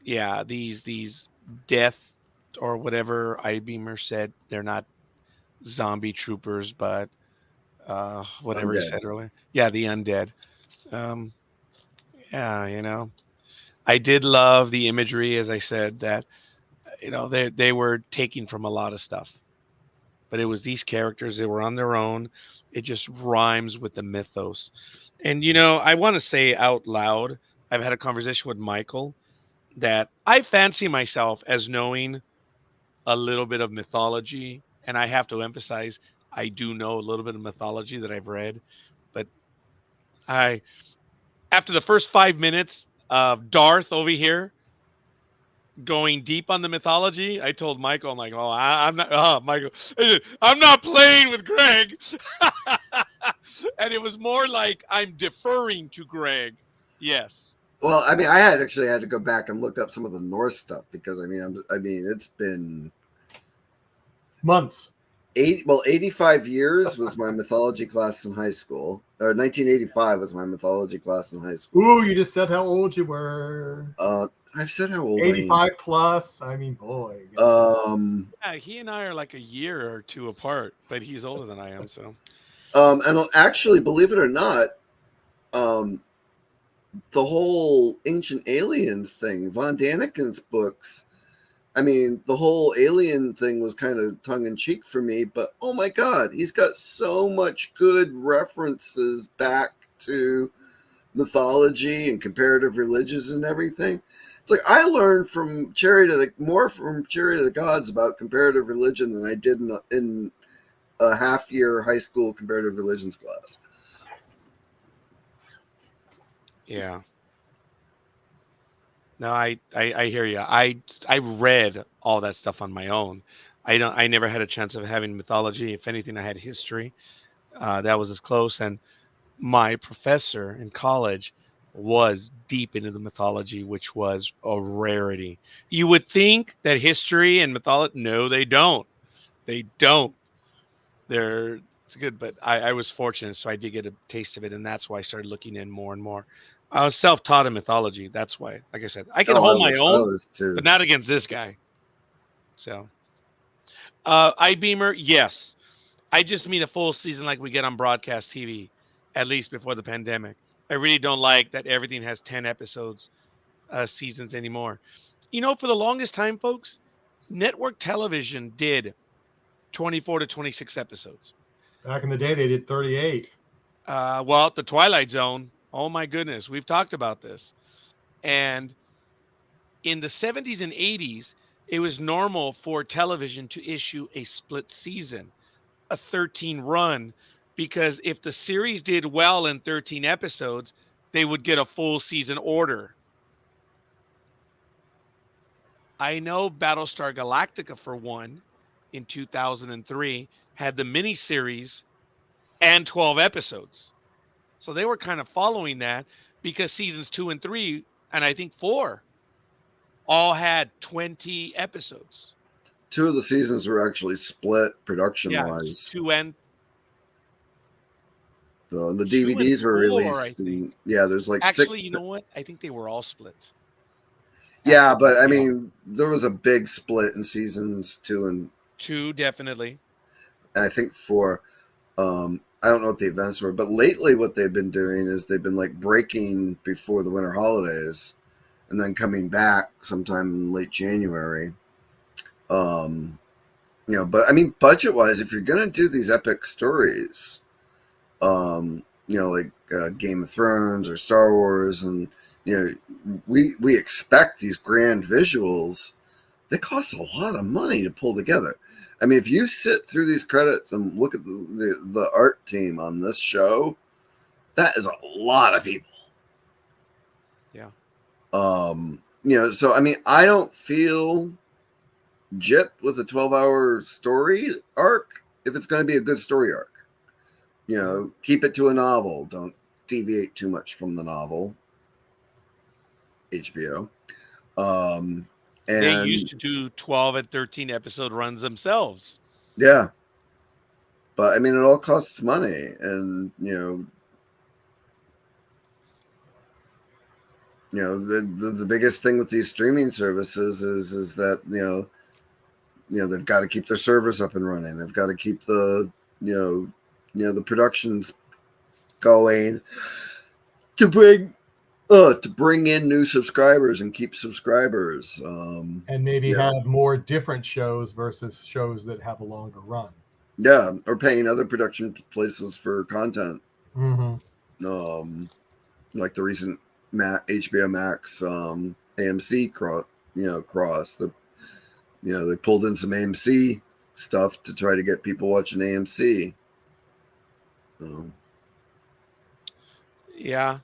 yeah, these death or whatever iBeamer said, they're not zombie troopers, but whatever he said earlier. Yeah, the undead. Yeah, you know, I did love the imagery, as I said, that they were taking from a lot of stuff, but it was these characters. They were on their own. It just rhymes with the mythos. And I want to say out loud, I've had a conversation with Michael that I fancy myself as knowing a little bit of mythology, and I have to emphasize I do know a little bit of mythology that I've read, but after the first 5 minutes of Darth over here, going deep on the mythology, I told Michael, I'm like, oh, I'm not, Michael, I'm not playing with Greg. And it was more like I'm deferring to Greg. Yes. Well, I mean, I had actually had to go back and look up some of the Norse stuff because I mean, it's been Months. 85 years was my mythology class in high school. Or 1985 was my mythology class in high school. Ooh, you just said how old you were. I've said how old I am. 85 plus. I mean, boy. Yeah, he and I are like a year or two apart, but he's older than I am, so. And actually, believe it or not, the whole Ancient Aliens thing, Von Daniken's books, I mean, the whole alien thing was kind of tongue in cheek for me, but oh my God, he's got so much good references back to mythology and comparative religions and everything. It's like I learned from more from Chariots of the Gods about comparative religion than I did in a half-year high school comparative religions class. Yeah. No, I hear you. I read all that stuff on my own. I never had a chance of having mythology. If anything, I had history. That was as close. And my professor in college was deep into the mythology, which was a rarity. You would think that history and mythology, no, they don't. They don't. It's good, but I was fortunate, so I did get a taste of it, and that's why I started looking in more and more. I was self-taught in mythology. That's why, like I said, I can hold my I own, was too. but not against this guy. So, iBeamer, yes, I just mean a full season like we get on broadcast TV, at least before the pandemic. I really don't like that everything has 10 episodes, seasons anymore. You know, for the longest time, folks, network television did 24 to 26 episodes. Back in the day, they did 38. Well, the Twilight Zone. Oh my goodness, we've talked about this. And in the 70s and 80s, it was normal for television to issue a split season, a 13 run, because if the series did well in 13 episodes, they would get a full season order. I know Battlestar Galactica, for one, in 2003, had the miniseries and 12 episodes. So they were kind of following that because seasons 2 and 3, and I think 4, all had 20 episodes. 2 of the seasons were actually split production Yeah, wise. 2 and The 2 and DVDs were 4, I released. think. Yeah, there's like Actually, 6. you know what? I think they were all split. Yeah, but I mean, there was a big split in seasons 2 and 2, definitely. I think 4. I don't know what the events were, but lately what they've been doing is they've been like breaking before the winter holidays and then coming back sometime in late January. But I mean, budget wise, if you're going to do these epic stories, like Game of Thrones or Star Wars, and we expect these grand visuals. They cost a lot of money to pull together. I mean, if you sit through these credits and look at the art team on this show, that is a lot of people. Yeah. So I mean, I don't feel gypped with a 12-hour story arc if it's going to be a good story arc. Keep it to a novel. Don't deviate too much from the novel. HBO. And they used to do 12 and 13 episode runs themselves. Yeah. But I mean, it all costs money. And, the biggest thing with these streaming services is that, they've got to keep their servers up and running. They've got to keep the the productions going to bring in new subscribers and keep subscribers. And maybe have more different shows versus shows that have a longer run. Yeah, or paying other production places for content. Mm-hmm. Like the recent HBO Max AMC cross. They pulled in some AMC stuff to try to get people watching AMC. Yeah,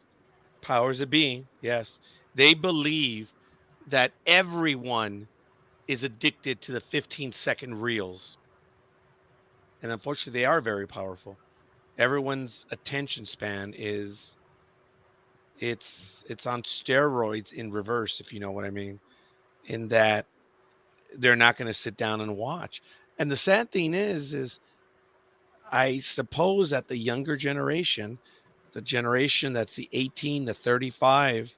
powers of being. Yes, they believe that everyone is addicted to the 15-second reels. And unfortunately, they are very powerful. Everyone's attention span is it's on steroids in reverse, if you know what I mean, in that they're not going to sit down and watch. And the sad thing is I suppose that the younger generation, the generation that's the 18 to 35,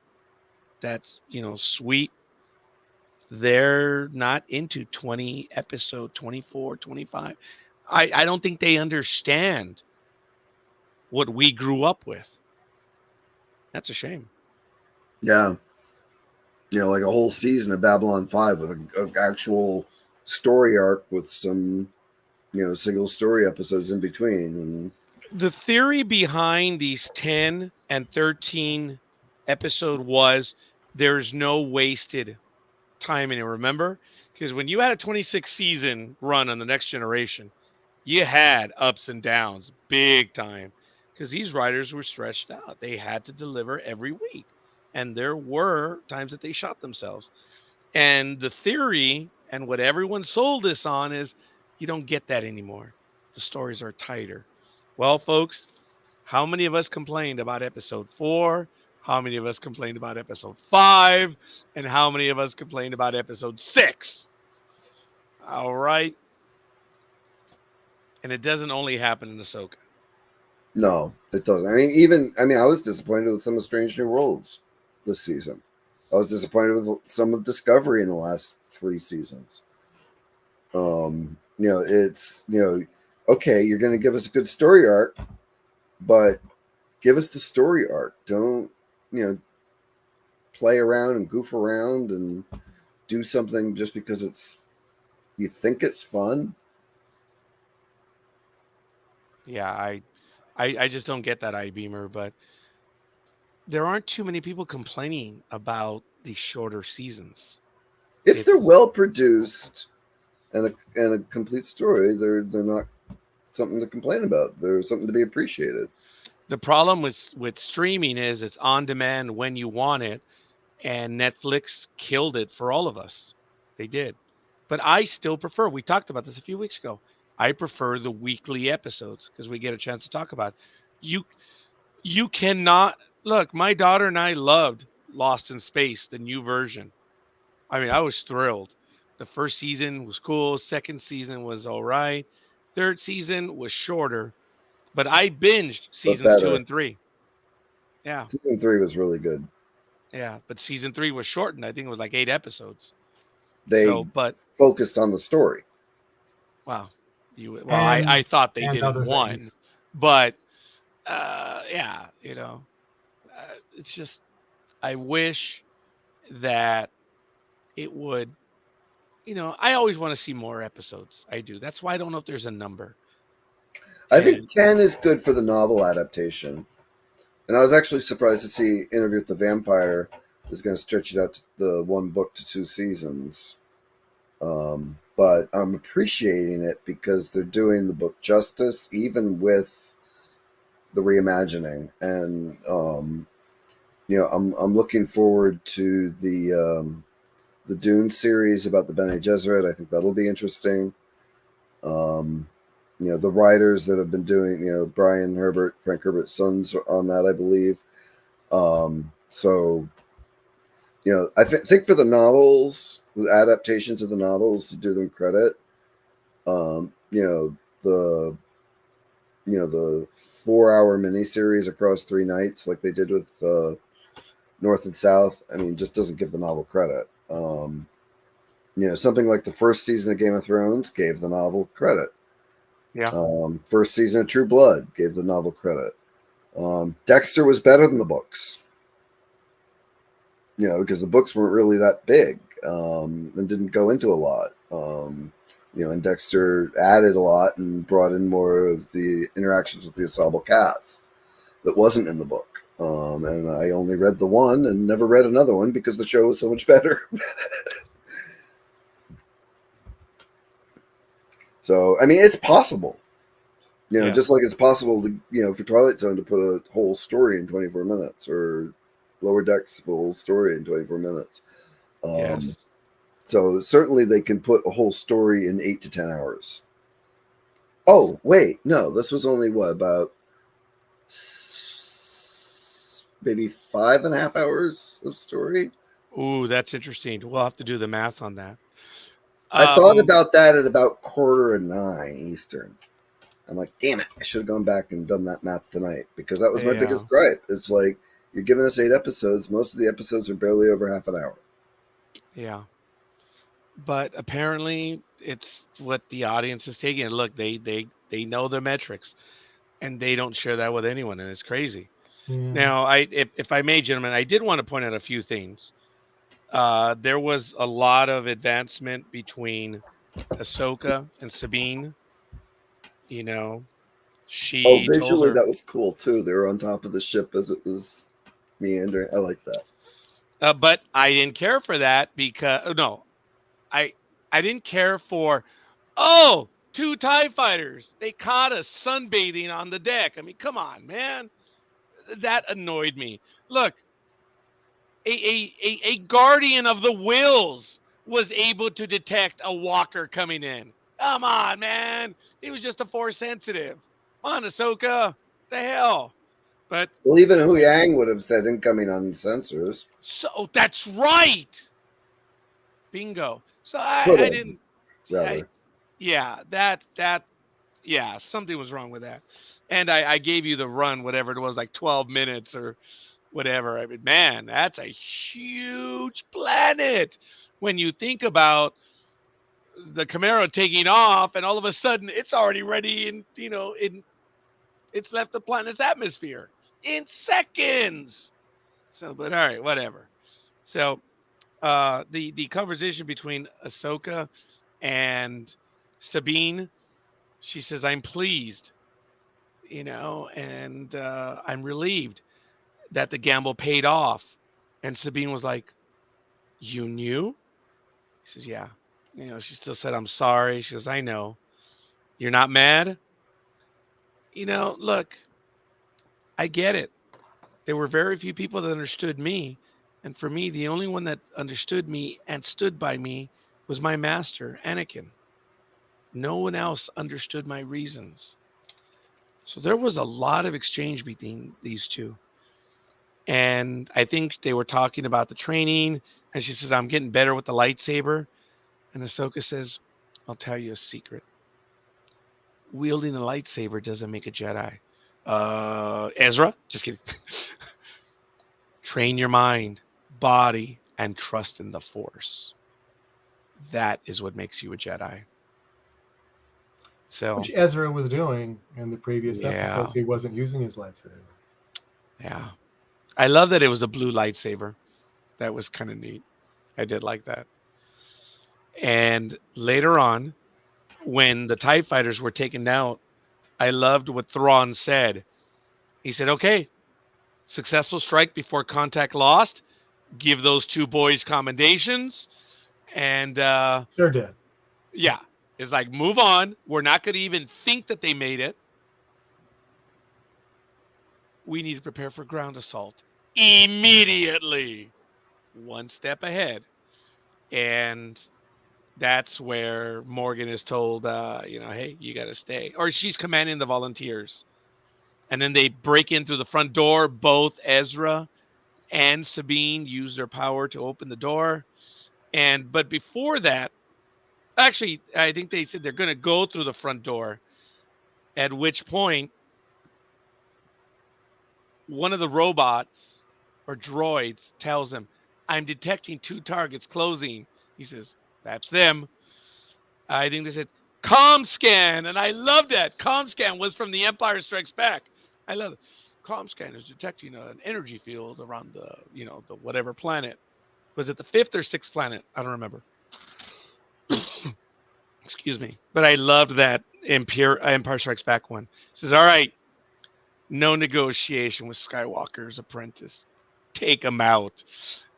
that's, sweet, they're not into 20 episode, 24, 25. I don't think they understand what we grew up with. That's a shame. Yeah, like a whole season of Babylon 5 with an actual story arc with some, single story episodes in between. And The theory behind these 10 and 13 episode was there's no wasted time in it. Remember? Because when you had a 26 season run on the Next Generation, you had ups and downs big time because these writers were stretched out. They had to deliver every week. And there were times that they shot themselves. And the theory and what everyone sold this on is you don't get that anymore. The stories are tighter. Well, folks, how many of us complained about episode 4? How many of us complained about episode 5? And how many of us complained about episode 6? All right. And it doesn't only happen in Ahsoka. no, it doesn't. I was disappointed with some of Strange New Worlds this season. I was disappointed with some of Discovery in the last 3 seasons. It's, okay, you're going to give us a good story arc, but give us the story arc. Don't, play around and goof around and do something just because you think it's fun. Yeah, I just don't get that, iBeamer, but there aren't too many people complaining about the shorter seasons. If they're It's well produced and a complete story, they're not something to complain about. They're something to be appreciated. the problem with streaming is it's on demand when you want it, and Netflix killed it for all of us. They did. But I still prefer, we talked about this a few weeks ago. I prefer the weekly episodes because we get a chance to talk about it. You cannot look, my daughter and I loved Lost in Space, the new version. I mean, I was thrilled. The first season was cool, second season was all right. Third season was shorter, but I binged But seasons 2 better. and 3. Yeah. Season 3 was really good. Yeah, but season 3 was shortened. I think it was like 8 episodes. They But focused on the story. wow, I and thought they and did in other one, things. but yeah, it's just I wish that it would. I always want to see more episodes. I do. That's why I don't know if there's a number. I And think 10 is good for the novel adaptation. And I was actually surprised to see Interview with the Vampire is going to stretch it out to the 1 book to 2 seasons. But I'm appreciating it because they're doing the book justice, even with the reimagining. And I'm looking forward to the Dune series about the Bene Gesserit. I think that'll be interesting. The writers that have been doing, Brian Herbert, Frank Herbert's sons on that, I believe. So, I think for the novels, the adaptations of the novels, to do them credit, the 4-hour miniseries across 3 nights, like they did with North and South, just doesn't give the novel credit. Something like the first season of Game of Thrones gave the novel credit. yeah, First season of True Blood gave the novel credit. Dexter was better than the books. Because the books weren't really that big and didn't go into a lot. And Dexter added a lot and brought in more of the interactions with the ensemble cast that wasn't in the book. And I only read the one and never read another one because the show was so much better. So, it's possible. Just like it's possible to, for Twilight Zone to put a whole story in 24 minutes or Lower Decks to put a whole story in 24 minutes. Um, Yes. so certainly they can put a whole story in 8 to 10 hours. Oh, wait, no, this was only what, about maybe 5.5 hours of story. Ooh, that's interesting. We'll have to do the math on that. I thought Um, about that at about 8:45 Eastern. I'm like, damn it, I should have gone back and done that math tonight because that was my yeah, biggest gripe. It's like, you're giving us 8 episodes. Most of the episodes are barely over half an hour. yeah. But apparently, it's what the audience is taking. And look, they know their metrics, and they don't share that with anyone, and it's crazy. Yeah. Now, if I may, gentlemen, I did want to point out a few things. There was a lot of advancement between Ahsoka and Sabine. You know, Oh, she told visually, her, that was cool too. They were on top of the ship as it was meandering. I like that. but I didn't care for that because no, I I didn't care for oh, two TIE fighters. They caught us sunbathing on the deck. I mean, come on, man. That annoyed me. Look, a guardian of the wills was able to detect a walker coming in. Come on, man. He was just a force sensitive. Come on, Ahsoka. The hell. But Well, even Hu Yang would have said incoming on sensors. so that's right. Bingo. So Could I have, didn't I rather. yeah, that yeah, something was wrong with that. And I gave you the run, whatever it was, like 12 minutes or whatever. I mean, man, that's a huge planet. When you think about the Camaro taking off and all of a sudden it's already ready and it's left the planet's atmosphere in seconds. So, but all right, whatever. So the conversation between Ahsoka and Sabine, she says, I'm pleased, and I'm relieved that the gamble paid off. And Sabine was like, you knew? He says, yeah. She still said, I'm sorry. She goes, I know. You're not mad? Look, I get it. There were very few people that understood me. And for me, the only one that understood me and stood by me was my master, Anakin. No one else understood my reasons. So there was a lot of exchange between these two. And I think they were talking about the training. And she says, I'm getting better with the lightsaber. And Ahsoka says, I'll tell you a secret. Wielding a lightsaber doesn't make a Jedi. Ezra? Just kidding. Train your mind, body, and trust in the Force. That is what makes you a Jedi. So, Which Ezra was doing in the previous yeah, episodes. He wasn't using his lightsaber. yeah. I love that it was a blue lightsaber. That was kind of neat. I did like that. And later on, when the TIE fighters were taken out, I loved what Thrawn said. He said, okay, successful strike before contact lost. Give those two boys commendations. And They're dead. yeah, it's like, move on. We're not going to even think that they made it. We need to prepare for ground assault immediately. One step ahead. And that's where Morgan is told, hey, you got to stay. Or she's commanding the volunteers. And then they break in through the front door. Both Ezra and Sabine use their power to open the door. But before that, actually, I think they said they're going to go through the front door. At which point, one of the robots or droids tells him, I'm detecting two targets closing. He says, that's them. I think they said com scan, and I love that. Com scan was from the Empire Strikes Back. I love it. Com scan is detecting an energy field around the whatever planet. Was it the fifth or sixth planet? I don't remember. Excuse me. But I loved that Empire Strikes Back one. It says, all right, no negotiation with Skywalker's apprentice. Take him out.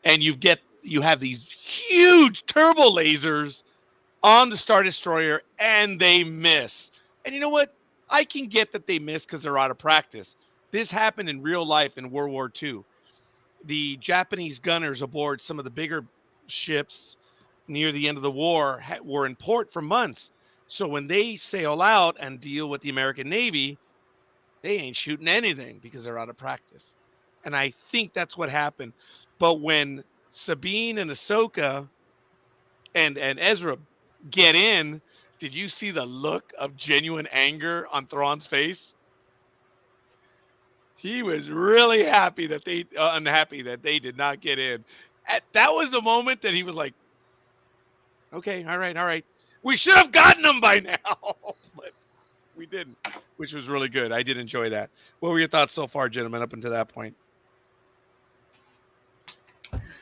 And you have these huge turbo lasers on the Star Destroyer and they miss. And you know what? I can get that they miss because they're out of practice. This happened in real life in World War II. The Japanese gunners aboard some of the bigger ships near the end of the war were in port for months. So when they sail out and deal with the American Navy, they ain't shooting anything because they're out of practice. And I think that's what happened. But when Sabine and Ahsoka and Ezra get in, did you see the look of genuine anger on Thrawn's face? He was really happy that they unhappy that they did not get in. That was the moment that he was like, "Okay, all right, all right. We should have gotten them by now." But we didn't, which was really good. I did enjoy that. What were your thoughts so far, gentlemen, up until that point?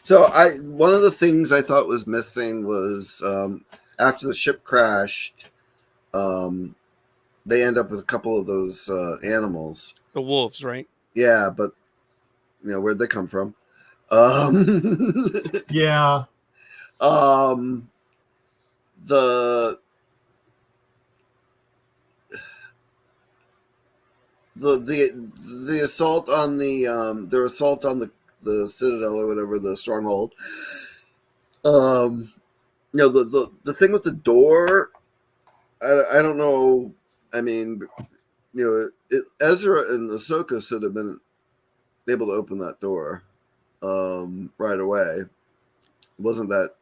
So one of the things I thought was missing was after the ship crashed, they end up with a couple of those animals. The wolves, right? Yeah, but where'd they come from? Yeah. The assault on their assault on the Citadel or whatever, the stronghold. The thing with the door, I don't know. I mean, Ezra and Ahsoka should have been able to open that door right away. Wasn't that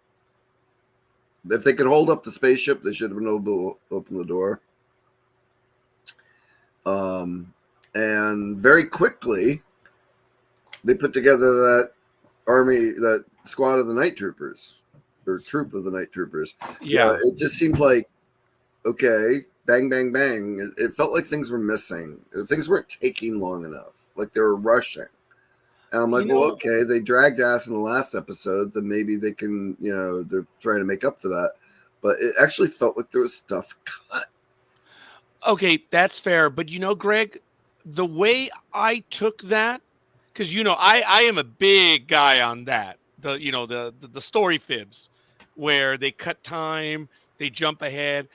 if they could hold up the spaceship, they should have been able to open the door. And very quickly, they put together that that squad of the night troopers, or troop of the night troopers. Yeah. It just seemed like, okay, bang, bang, bang. It felt like things were missing. Things weren't taking long enough. Like they were rushing. And I'm like, well, okay, they dragged ass in the last episode, then maybe they can, they're trying to make up for that. But it actually felt like there was stuff cut. Okay, that's fair. But Greg, the way I took that, because I am a big guy on that. The story fibs, where they cut time, they jump ahead.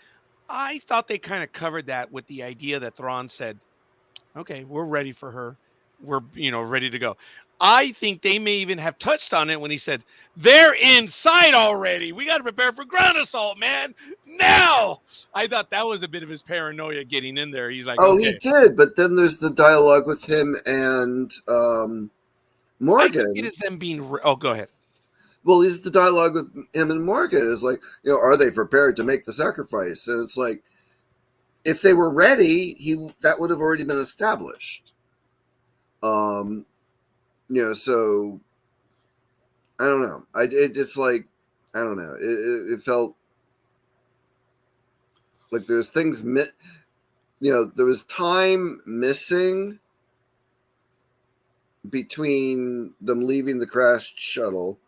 I thought they kind of covered that with the idea that Thrawn said, "Okay, we're ready for her. We're ready to go." I think they may even have touched on it when he said, "They're inside already. We got to prepare for ground assault, man. Now!" I thought that was a bit of his paranoia getting in there. He's like, "Oh, okay. He did." But then there's the dialogue with him and Morgan. I think it is them being. Oh, go ahead. Well, is the dialogue with him and Morgan is like, are they prepared to make the sacrifice? And it's like, if they were ready, that would have already been established. So I don't know. It's like, I don't know. It felt like there's things, there was time missing between them leaving the crashed shuttle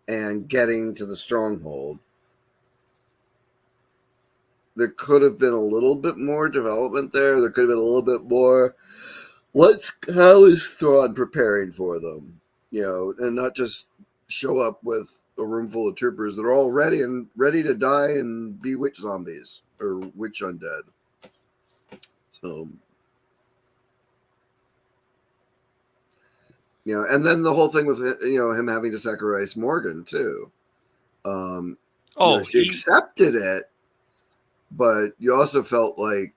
and getting to the stronghold. There could have been a little bit more development there. There could have been a little bit more. How is Thrawn preparing for them? And not just show up with a room full of troopers that are all ready to die and be witch zombies or witch undead. So, and then the whole thing with him having to sacrifice Morgan too. She accepted it, but you also felt like,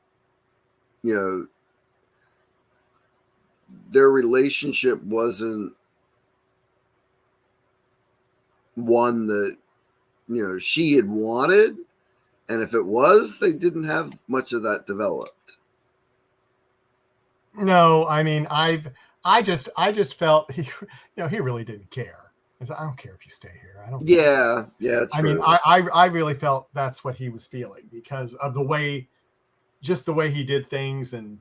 their relationship wasn't one that, she had wanted. And if it was, they didn't have much of that developed. No, I mean, I just felt he really didn't care. I don't care if you stay here. I don't. Yeah, it's I true. mean, I really felt that's what he was feeling because of the way he did things, and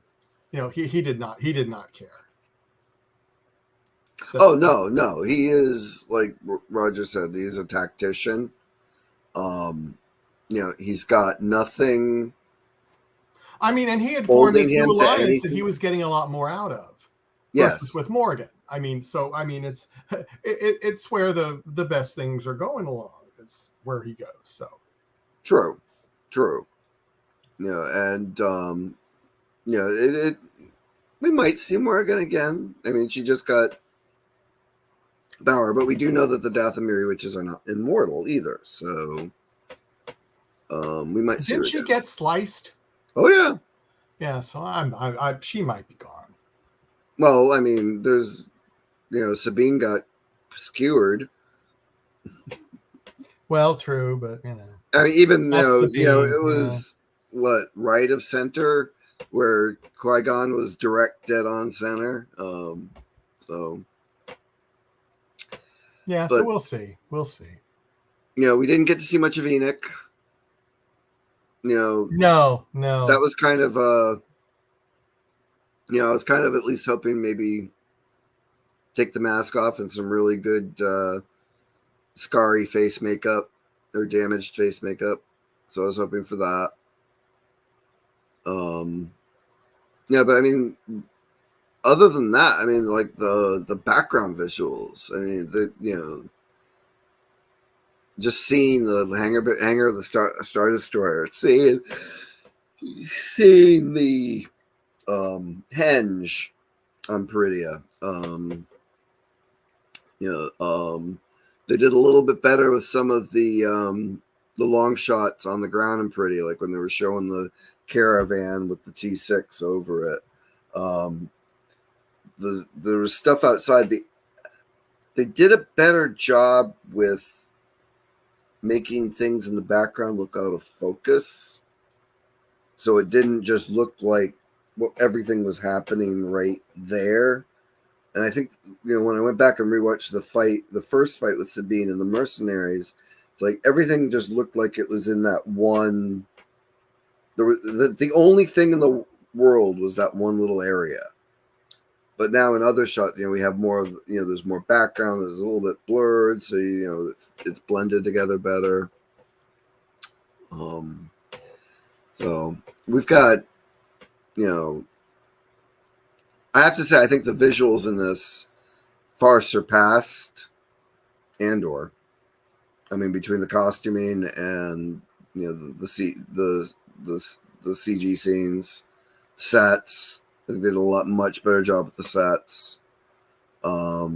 he did not care. So, no, he is, like Roger said, he's a tactician. He's got nothing. I mean, and he had formed this new alliance that he was getting a lot more out of. Yes, with Morgan. I mean, it's where the best things are going along. It's where he goes. So true. And we might see Morgan again. I mean, she just got power, but we do know that the Dathomiri witches are not immortal either. So we might see her Didn't she again. get sliced? Oh yeah. Yeah, so she might be gone. Well, I mean, there's Sabine got skewered. Well, true, but you know. I mean, even That's though Sabine, it was what right of center where Qui-Gon was direct dead on center. So yeah, but, so we'll see. We'll see. We didn't get to see much of Enoch. No. That was kind of I was kind of at least hoping maybe take the mask off and some really good scarry face makeup or damaged face makeup. So I was hoping for that. Yeah, but I mean, other than that, I mean, like the background visuals. I mean, just seeing the hangar of the Star Destroyer, seeing the henge on Peridia. They did a little bit better with some of the long shots on the ground in Peridia, like when they were showing the caravan with the T6 over it. There was stuff outside. They did a better job with making things in the background look out of focus, so it didn't just look like everything was happening right there. And I think when I went back and rewatched the first fight with Sabine and the mercenaries, it's like everything just looked like it was in that one. The only thing in the world was that one little area. But now in other shots, we have more of, there's more background. There's a little bit blurred, so it's blended together better. So we've got, I have to say, I think the visuals in this far surpassed Andor. I mean, between the costuming and the CG scenes, sets. I think they did a much better job with the sets. I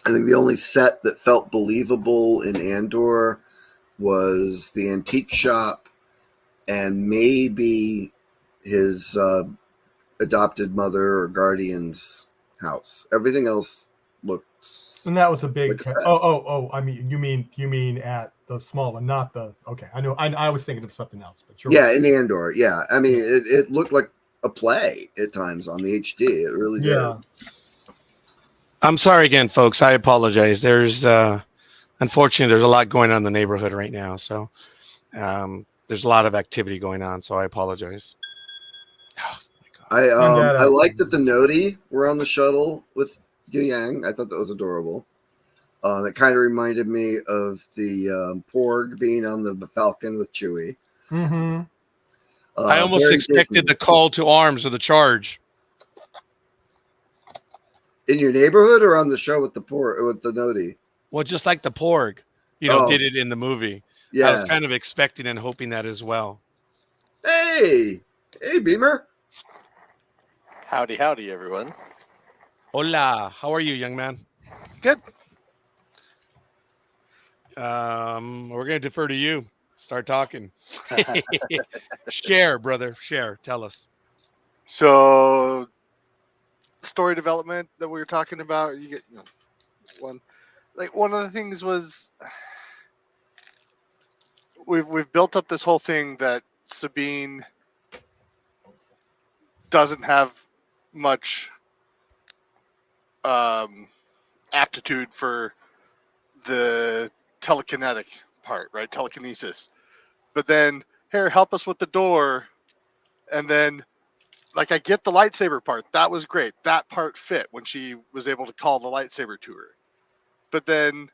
think the only set that felt believable in Andor was the antique shop and maybe his adopted mother or guardian's house. Everything else looks. And that was a big. Like I mean, you mean at the small one, not the. Okay, I know. I was thinking of something else, but you're right. In Andor, yeah. I mean, it looked like a play at times on the HD. It really did. I'm sorry again, folks. I apologize. There's unfortunately there's a lot going on in the neighborhood right now, so there's a lot of activity going on. So I apologize. Oh, my God. I like that the Noti were on the shuttle with Yu Yang. I thought that was adorable. It kind of reminded me of the Porg being on the Falcon with Chewie. Mm-hmm. I almost expected the call to arms or the charge. In your neighborhood or on the show with the Noti? Well, just like the Porg, did it in the movie. Yeah. I was kind of expecting and hoping that as well. Hey, Beamer. Howdy, everyone. Hola. How are you, young man? Good. We're going to defer to you. Start talking. Share, brother. Share. Tell us. So, story development that we were talking about. You get one. Like one of the things was we've built up this whole thing that Sabine doesn't have much aptitude for the telekinetic part, right? Telekinesis. But then, here, help us with the door. And then, like, I get the lightsaber part. That was great. That part fit when she was able to call the lightsaber to her. But then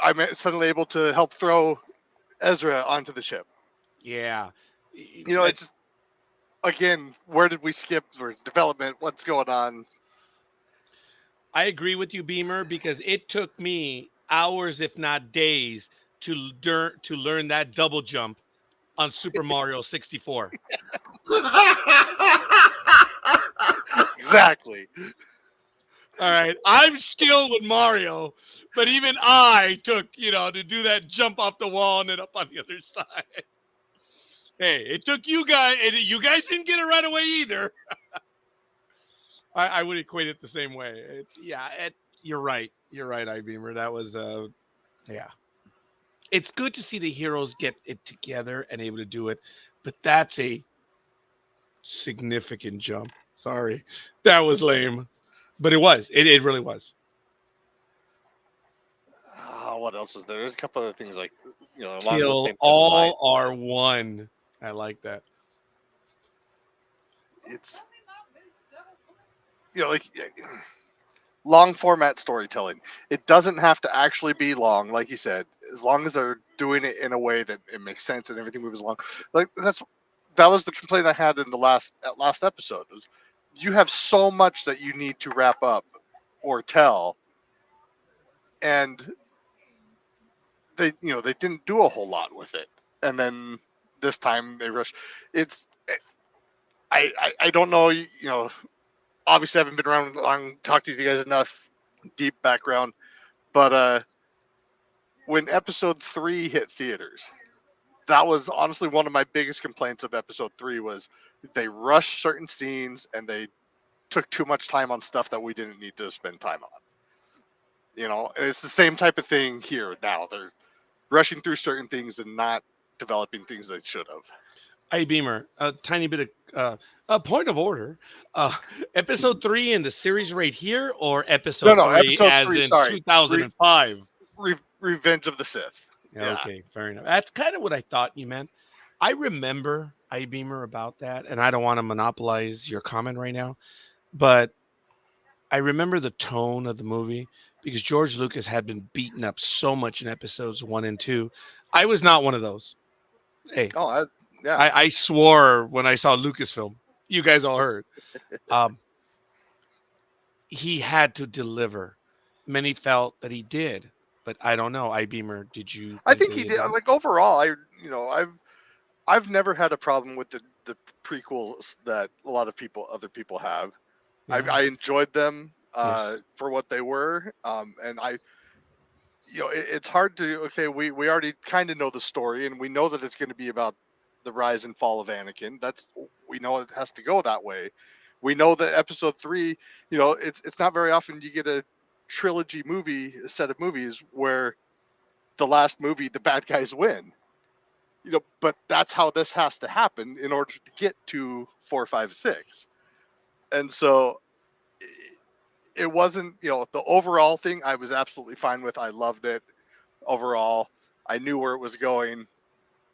I'm suddenly able to help throw Ezra onto the ship. Yeah. It's just, again, where did we skip? Or development? What's going on? I agree with you, Beamer, because it took me hours, if not days, to learn that double jump on Super Mario 64. Exactly. All right. I'm skilled with Mario, but even I took, to do that jump off the wall and then up on the other side. Hey, it took you guys, and you guys didn't get it right away either. I would equate it the same way. You're right. You're right, Ibeamer. That was, yeah. It's good to see the heroes get it together and able to do it, but that's a significant jump. Sorry. That was lame. But it was. It really was. What else is there? There's a couple other things like along those Kill same types of lines. all are one. I like that. It's like long format storytelling. It doesn't have to actually be long, like you said, as long as they're doing it in a way that it makes sense and everything moves along. Like that was the complaint I had in the last episode. Was you have so much that you need to wrap up or tell, and they didn't do a whole lot with it. And then this time they rush. It's I don't know. Obviously I haven't been around long, talked to you guys enough, deep background, but when episode 3 hit theaters, that was honestly one of my biggest complaints of episode 3 was they rushed certain scenes and they took too much time on stuff that we didn't need to spend time on. And it's the same type of thing here now. They're rushing through certain things and not developing things they should have. Hey, Beamer, a tiny bit of a point of order. Episode 3 in the series right here, or episode No, 3 episode as 3, in sorry. 2005? Revenge of the Sith. Yeah. Okay, fair enough. That's kind of what I thought you meant. I remember, Beamer, about that, and I don't want to monopolize your comment right now, but I remember the tone of the movie because George Lucas had been beaten up so much in episodes 1 and 2. I was not one of those. Hey, Yeah. I swore when I saw Lucasfilm. You guys all heard. He had to deliver. Many felt that he did, but I don't know. Ibeamer, did you? I think he did. Like overall, I've never had a problem with the prequels that a lot of other people have. Yeah. I enjoyed them Yes. for what they were, and it's hard to we already kind of know the story and we know that it's going to be about the rise and fall of Anakin. We know it has to go that way. We know that episode 3, it's not very often you get a trilogy movie, a set of movies where the last movie the bad guys win. But that's how this has to happen in order to get to 4, 5, 6. And so it wasn't, the overall thing I was absolutely fine with. I loved it overall. I knew where it was going.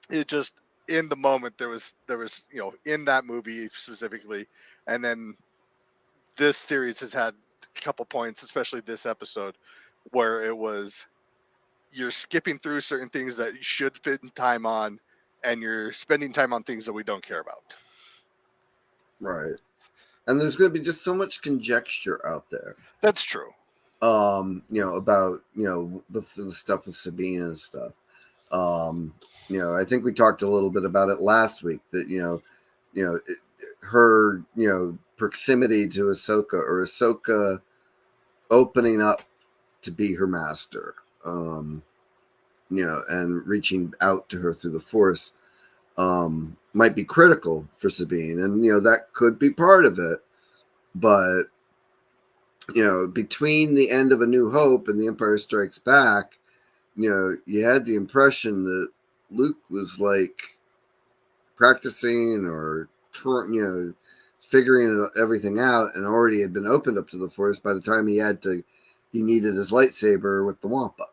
It just, in the moment, there was in that movie specifically, and then this series has had a couple points, especially this episode, where it was you're skipping through certain things that you should spend time on, and you're spending time on things that we don't care about. Right. And there's going to be just so much conjecture out there. That's true. About, the stuff with Sabine and stuff. I think we talked a little bit about it last week that, her, proximity to Ahsoka, or Ahsoka opening up to be her master, and reaching out to her through the Force, might be critical for Sabine. And, that could be part of it. But, between the end of A New Hope and The Empire Strikes Back, you had the impression that Luke was like practicing or, figuring everything out, and already had been opened up to the Force by the time he needed his lightsaber with the Wampa.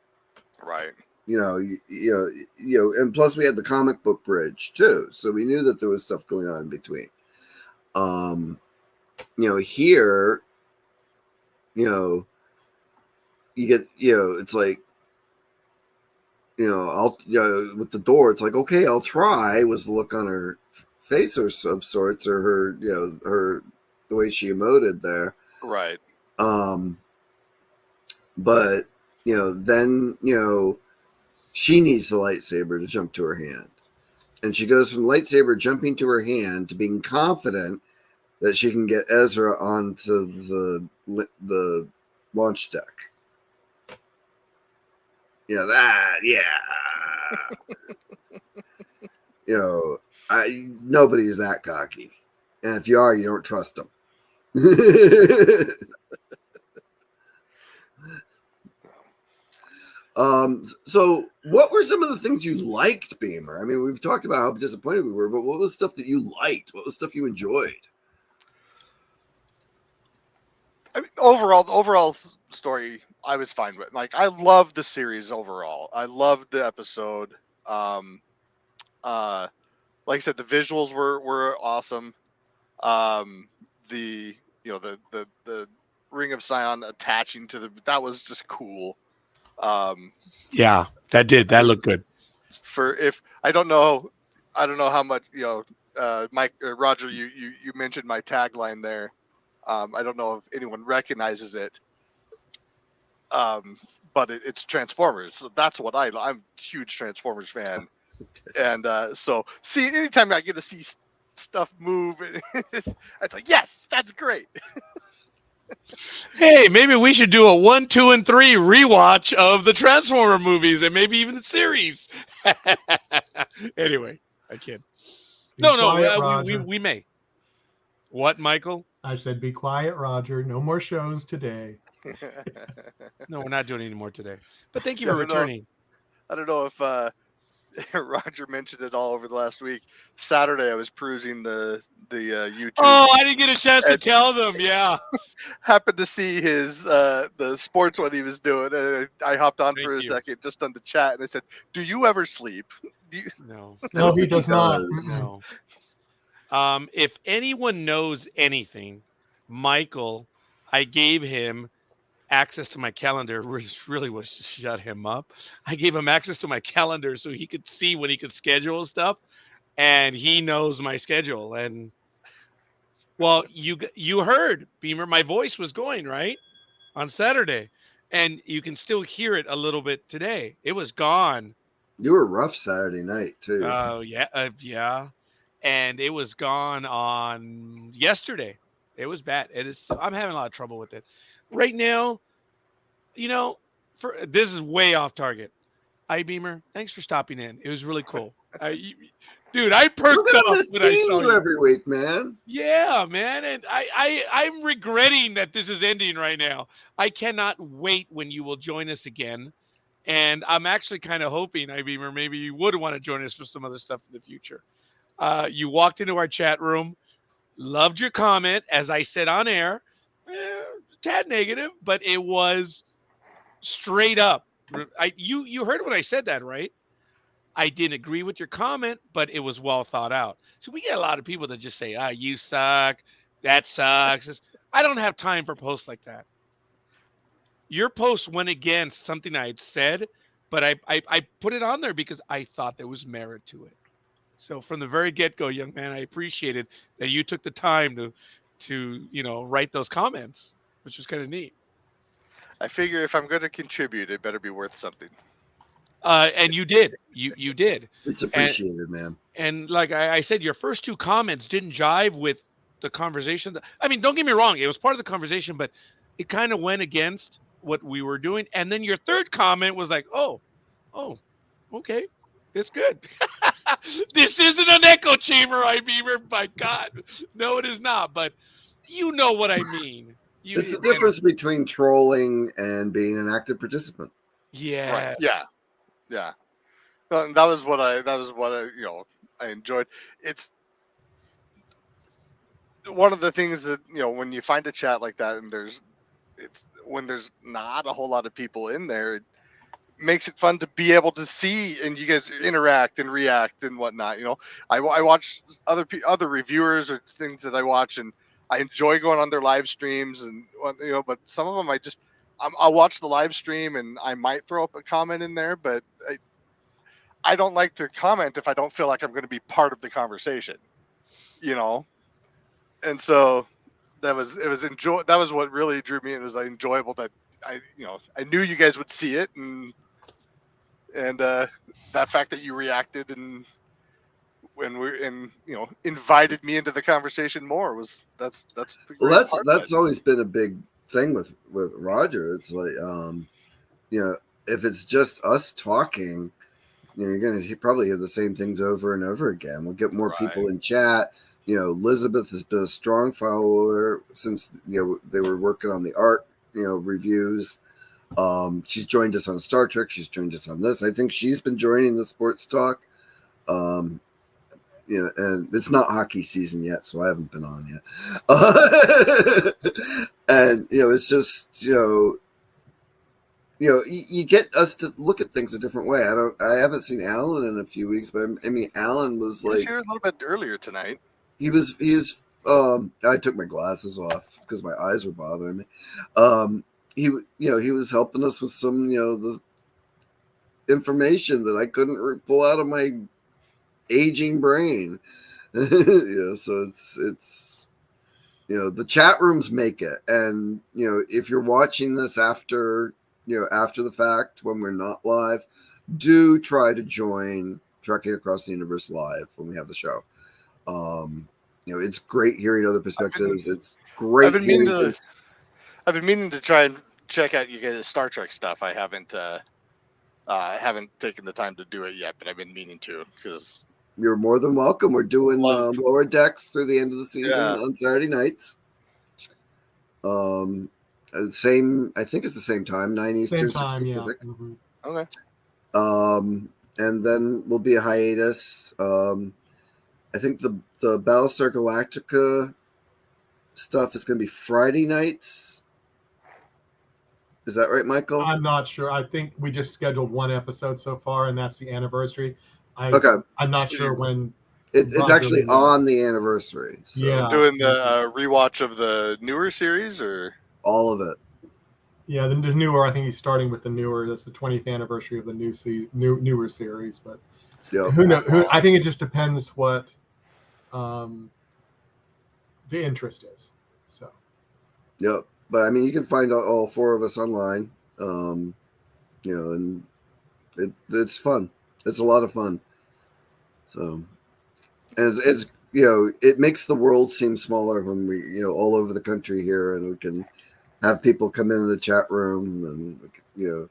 Right. And plus we had the comic book bridge too, so we knew that there was stuff going on in between. Here, you get, it's like, I'll, with the door, it's like, okay, I'll try, was the look on her face or of sorts, or her, the way she emoted there. Right. But, then, she needs the lightsaber to jump to her hand. And she goes from lightsaber jumping to her hand to being confident that she can get Ezra onto the launch deck. Nobody's that cocky. And if you are, you don't trust them. So what were some of the things you liked, Beamer? I mean, we've talked about how disappointed we were, but what was stuff that you liked? What was stuff you enjoyed? I mean, overall, the overall story I was fine with. Like, I loved the series overall. I loved the episode. Like I said, the visuals were awesome. The the Ring of Sion attaching to that was just cool. Yeah, that looked good. For if I don't know how much Mike Roger, you mentioned my tagline there. I don't know if anyone recognizes it, but it's Transformers. So that's what I'm a huge Transformers fan, and so see, anytime I get to see stuff move, it's like, yes, that's great. Hey, maybe we should do a 1, 2, and 3 rewatch of the Transformer movies and maybe even the series. Anyway, I kid. Be quiet, we Roger. may. What, Michael? I said, be quiet, Roger. No more shows today. No, we're not doing any more today. But thank you I for don't know. returning. I don't know if Roger mentioned it all over the last week. Saturday, I was perusing the YouTube. Oh, I didn't get a chance to tell them. Yeah. Happened to see his the sports one he was doing, and I hopped on Thank for a you. second just on the chat, and I said, "Do you ever sleep?" No. No, he think he does not. does. No. If anyone knows anything, Michael, I gave him access to my calendar, which really was to shut him up. I gave him access to my calendar so he could see when he could schedule stuff, and he knows my schedule. And well, you heard, Beamer, my voice was going right on Saturday, and you can still hear it a little bit today. It was gone. You were rough Saturday night too. Yeah, and it was gone on yesterday. It was bad. It is. I'm having a lot of trouble with it right now. For this is way off target. Beamer, thanks for stopping in. It was really cool. Dude, I We're perked gonna up miss when I seeing saw you you. every week, man. Yeah, man, and I'm regretting that this is ending right now. I cannot wait when you will join us again. And I'm actually kind of hoping, Beamer, maybe you would want to join us for some other stuff in the future. You walked into our chat room, loved your comment, as I said on air, tad negative, but it was straight up. You heard when I said that, right? I didn't agree with your comment, but it was well thought out. So we get a lot of people that just say, you suck, that sucks. I don't have time for posts like that. Your post went against something I had said, but I put it on there because I thought there was merit to it. So from the very get-go, young man, I appreciated that you took the time to write those comments, which was kind of neat. I figure if I'm going to contribute, it better be worth something. And you did. You did. It's appreciated, man. And like I said, your first two comments didn't jive with the conversation. I mean, don't get me wrong. It was part of the conversation, but it kind of went against what we were doing. And then your third comment was like, oh, okay. It's good. This isn't an echo chamber, Beamer. My God. No, it is not. But you know what I mean. It's the difference between trolling and being an active participant. Yeah. Right. Yeah. That was what I I enjoyed. It's one of the things that, when you find a chat like that and when there's not a whole lot of people in there, it makes it fun to be able to see and you guys interact and react and whatnot. I watch other reviewers or things that I watch, and I enjoy going on their live streams and but some of them I'll watch the live stream and I might throw up a comment in there, but I don't like to comment if I don't feel like I'm going to be part of the conversation, and so that was what really drew me in. It was enjoyable that I knew you guys would see it, and that fact that you reacted and invited me into the conversation more that's Well, that's always been a big thing with Roger. It's like, you know, if it's just us talking, you know, you're going to probably hear the same things over and over again. We'll get more people in chat. You know, Elizabeth has been a strong follower since, you know, they were working on the art, you know, reviews. She's joined us on Star Trek. She's joined us on this. I think she's been joining the sports talk. You know, and it's not hockey season yet, so I haven't been on yet. And you know, it's just you know, you get us to look at things a different way. I haven't seen Alan in a few weeks, but I mean, Alan was He was here a little bit earlier tonight. He was. I took my glasses off because my eyes were bothering me. He was helping us with some, you know, the information that I couldn't pull out of my aging brain. You know, so it's you know, the chat rooms make it, and you know, if you're watching this after the fact when we're not live, do try to join Trekking Across the Universe live when we have the show. You know, it's great hearing other perspectives. It's great. I've been meaning to try and check out you guys' Star Trek stuff. I haven't taken the time to do it yet, but I've been meaning to, because you're more than welcome. We're doing Lower Decks through the end of the season on Saturday nights. Same, I think it's the same time, 9 Eastern, Same time, Pacific. Yeah. Mm-hmm. Okay. And then we'll be a hiatus. I think the Battlestar Galactica stuff is going to be Friday nights. Is that right, Michael? I'm not sure. I think we just scheduled one episode so far, and that's the anniversary. Okay. I'm not sure when. It's actually on the anniversary. So. Yeah. Doing the rewatch of the newer series, or all of it. Yeah, the newer. I think he's starting with the newer. That's the 20th anniversary of the newer series. But who knows? I think it just depends what the interest is. So. Yep. But I mean, you can find all four of us online. You know, and it's fun. It's a lot of fun. So, and it's you know, it makes the world seem smaller when we, you know, all over the country here, and we can have people come into the chat room and you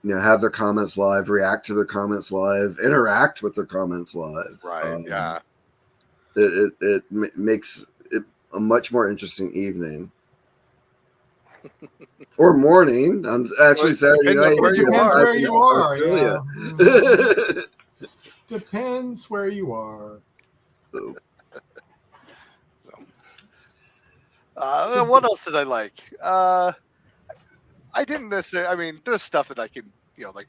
know have their comments live, react to their comments live, interact with their comments live. Right. Yeah. It makes it a much more interesting evening. Or morning. I'm actually Saturday night. Depends where you are. Yeah. Depends where you are. What else did I like? I didn't necessarily. I mean, there's stuff that I can, you know, like,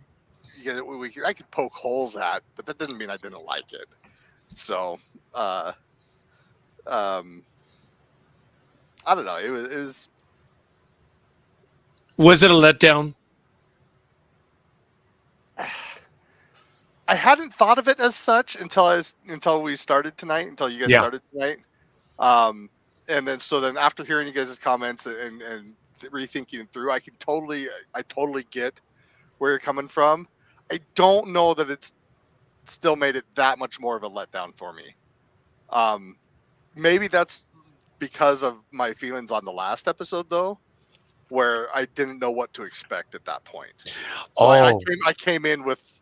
I could poke holes at, but that didn't mean I didn't like it. So, I don't know. It was. Was it a letdown? I hadn't thought of it as such until we started tonight. Until you guys started tonight. And then after hearing you guys' comments and rethinking through, I totally get where you're coming from. I don't know that it's still made it that much more of a letdown for me. Maybe that's because of my feelings on the last episode, though, where I didn't know what to expect at that point. So I came in with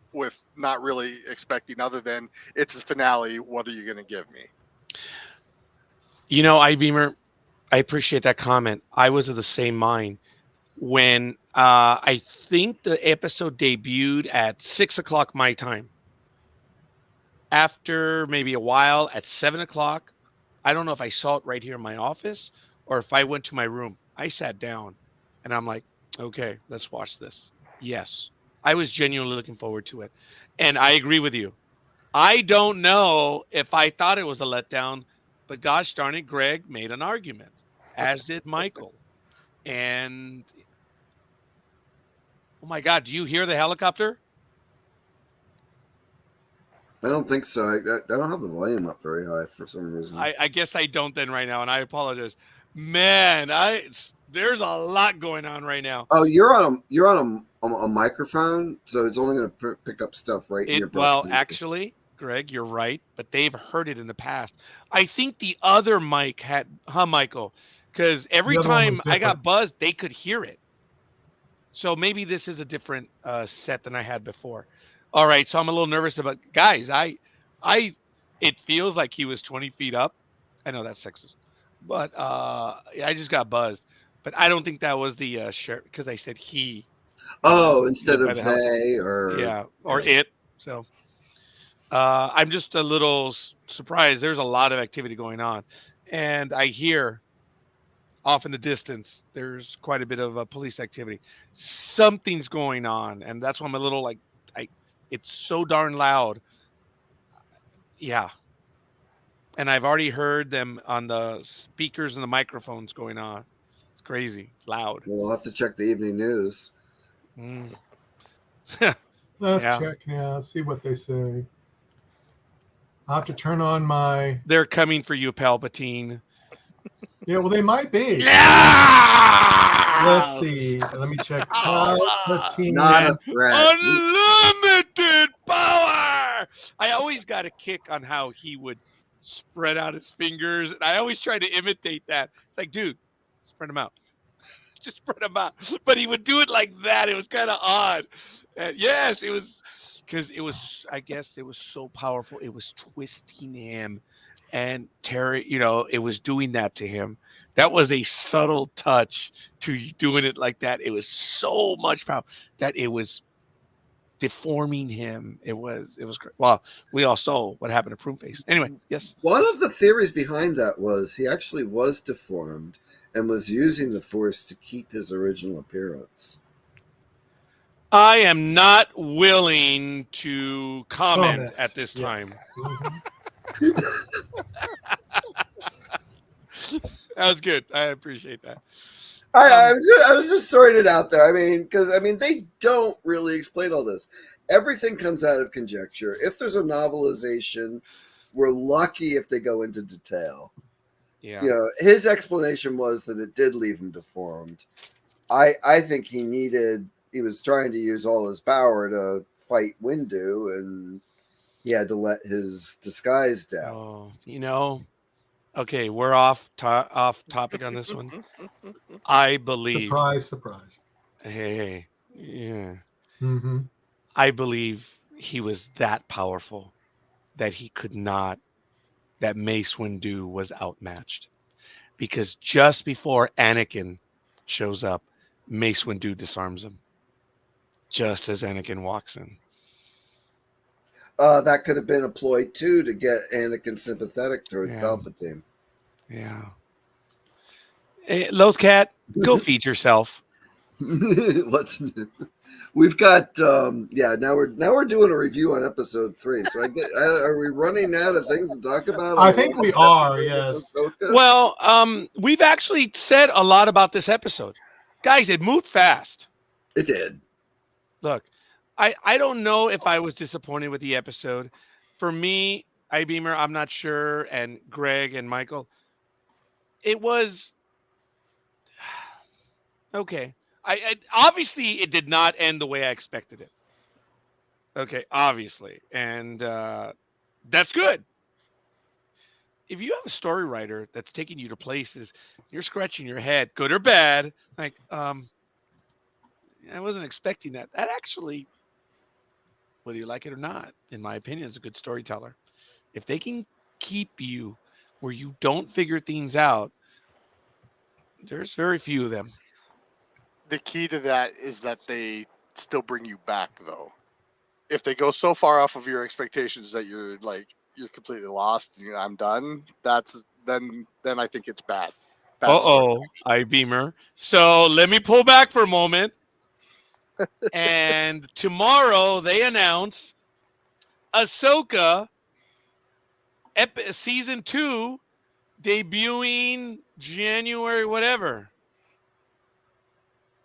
not really expecting, other than it's a finale. What are you going to give me? You know, Beamer, I appreciate that comment. I was of the same mind when I think the episode debuted at 6:00 my time. After maybe a while at 7:00, I don't know if I saw it right here in my office or if I went to my room. I sat down and I'm like, okay, let's watch this. Yes, I was genuinely looking forward to it. And I agree with you. I don't know if I thought it was a letdown, but gosh darn it, Greg made an argument, as did Michael. And oh my God, do you hear the helicopter? I don't think so. I don't have the volume up very high for some reason. I guess I don't then right now, and I apologize. Man, there's a lot going on right now. Oh, you're on a microphone, so it's only going to pick up stuff right in your proximity. Well, actually, Greg, you're right, but they've heard it in the past. I think the other mic had, Michael, because every The other one was time I got different. buzzed, they could hear it. So maybe this is a different set than I had before. All right, so I'm a little nervous about guys. I, it feels like he was 20 feet up. I know that's sexist, but I just got buzzed. But I don't think that was the sheriff because I said he. Oh, Yeah, instead by of the helicopter. they or Yeah, or yeah. it. So I'm just a little surprised. There's a lot of activity going on, and I hear off in the distance there's quite a bit of police activity. Something's going on, and that's why I'm a little like, I. It's so darn loud. Yeah, and I've already heard them on the speakers and the microphones going on. It's crazy. It's loud. We'll have to check the evening news. Mm. Let's Yeah, check now, see what they say. I'll have to turn on my. they're coming for you, Palpatine. Yeah, well, they might be. Let's Yeah. see. Let me check. Power Not Palpatine. a threat. unlimited power. I always got a kick on how he would spread out his fingers, and I always try to imitate that. It's like, dude, spread them out. Just spread them out. But he would do it like that. It was kind of odd. Yes, it was because it was. I guess it was so powerful. It was twisting him, and Terry. It was doing that to him. That was a subtle touch to doing it like that. It was so much power that it was deforming him. It was great. Well, we all saw what happened to Pruneface. Anyway, yes. One of the theories behind that was he actually was deformed and was using the Force to keep his original appearance. I am not willing to comment Comment. at this time. Yes. Mhm. That was good. I appreciate that. I was just throwing it out there. I mean, because they don't really explain all this. Everything comes out of conjecture. If there's a novelization, we're lucky if they go into detail. Yeah. His explanation was that it did leave him deformed. I think he was trying to use all his power to fight Windu, and he had to let his disguise down. Oh, okay, we're off topic on this one. I believe. Surprise, surprise. Hey, yeah. Mm-hmm. I believe he was that powerful that that Mace Windu was outmatched. Because just before Anakin shows up, Mace Windu disarms him. Just as Anakin walks in. That could have been a ploy too to get Anakin sympathetic towards Yeah. Palpatine. Yeah. Hey, Lothcat, go feed yourself. What's new? We've got now we're doing a review on episode 3. So are we running out of things to talk about? I think we are, yes. Well, we've actually said a lot about this episode. Guys, it moved fast. It did. Look, I don't know if I was disappointed with the episode. For me, Beamer, I'm not sure, and Greg and Michael, it was okay. I obviously it did not end the way I expected it. Okay, obviously, and that's good. If you have a story writer that's taking you to places, you're scratching your head, good or bad. Like, I wasn't expecting that. That actually, whether you like it or not, in my opinion, is a good storyteller. If they can keep you where you don't figure things out, there's very few of them. The key to that is that they still bring you back, though. If they go so far off of your expectations that you're completely lost and I'm done, then I think it's bad. Beamer. So let me pull back for a moment. And tomorrow they announce Ahsoka season 2 debuting January whatever.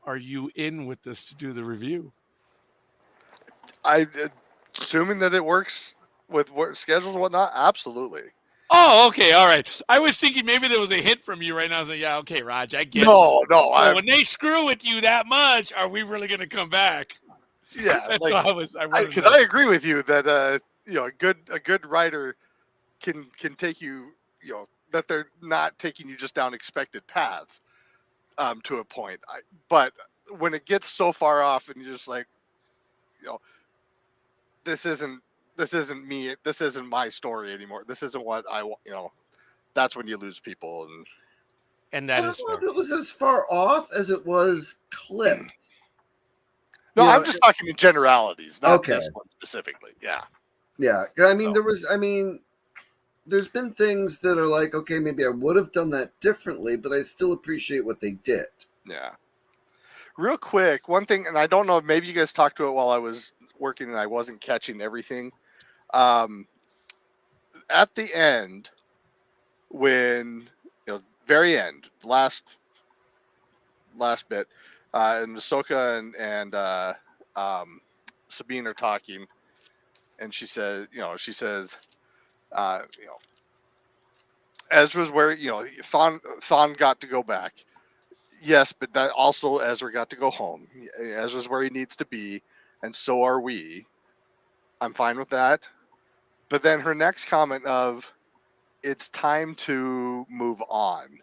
Are you in with this to do the review? I assuming that it works with work schedules and whatnot. Absolutely. Oh, okay, all right. I was thinking maybe there was a hint from you right now. I was like, yeah, okay, Raj, I get it. No. So when they screw with you that much, are we really going to come back? Yeah, That's like, I I agree with you that a good writer can take you that they're not taking you just down expected paths to a point. But when it gets so far off and you're just like, this isn't me. This isn't my story anymore. This isn't what I want. That's when you lose people. And I that don't is know fair. if it was as far off as it was clipped. No, You I'm know, just talking in generalities, not Okay. this one specifically. Yeah. Yeah, 'cause I mean, So. there's been things that are like, okay, maybe I would have done that differently, but I still appreciate what they did. Yeah. Real quick, one thing, and I don't know, maybe you guys talked to it while I was working and I wasn't catching everything. At the end, when very end, last bit, and Ahsoka and Sabine are talking, and she says, uh, you know, Ezra's where Thon got to go back. Yes, but that also Ezra got to go home. Ezra's where he needs to be, and so are we. I'm fine with that. But then her next comment of, it's time to move on.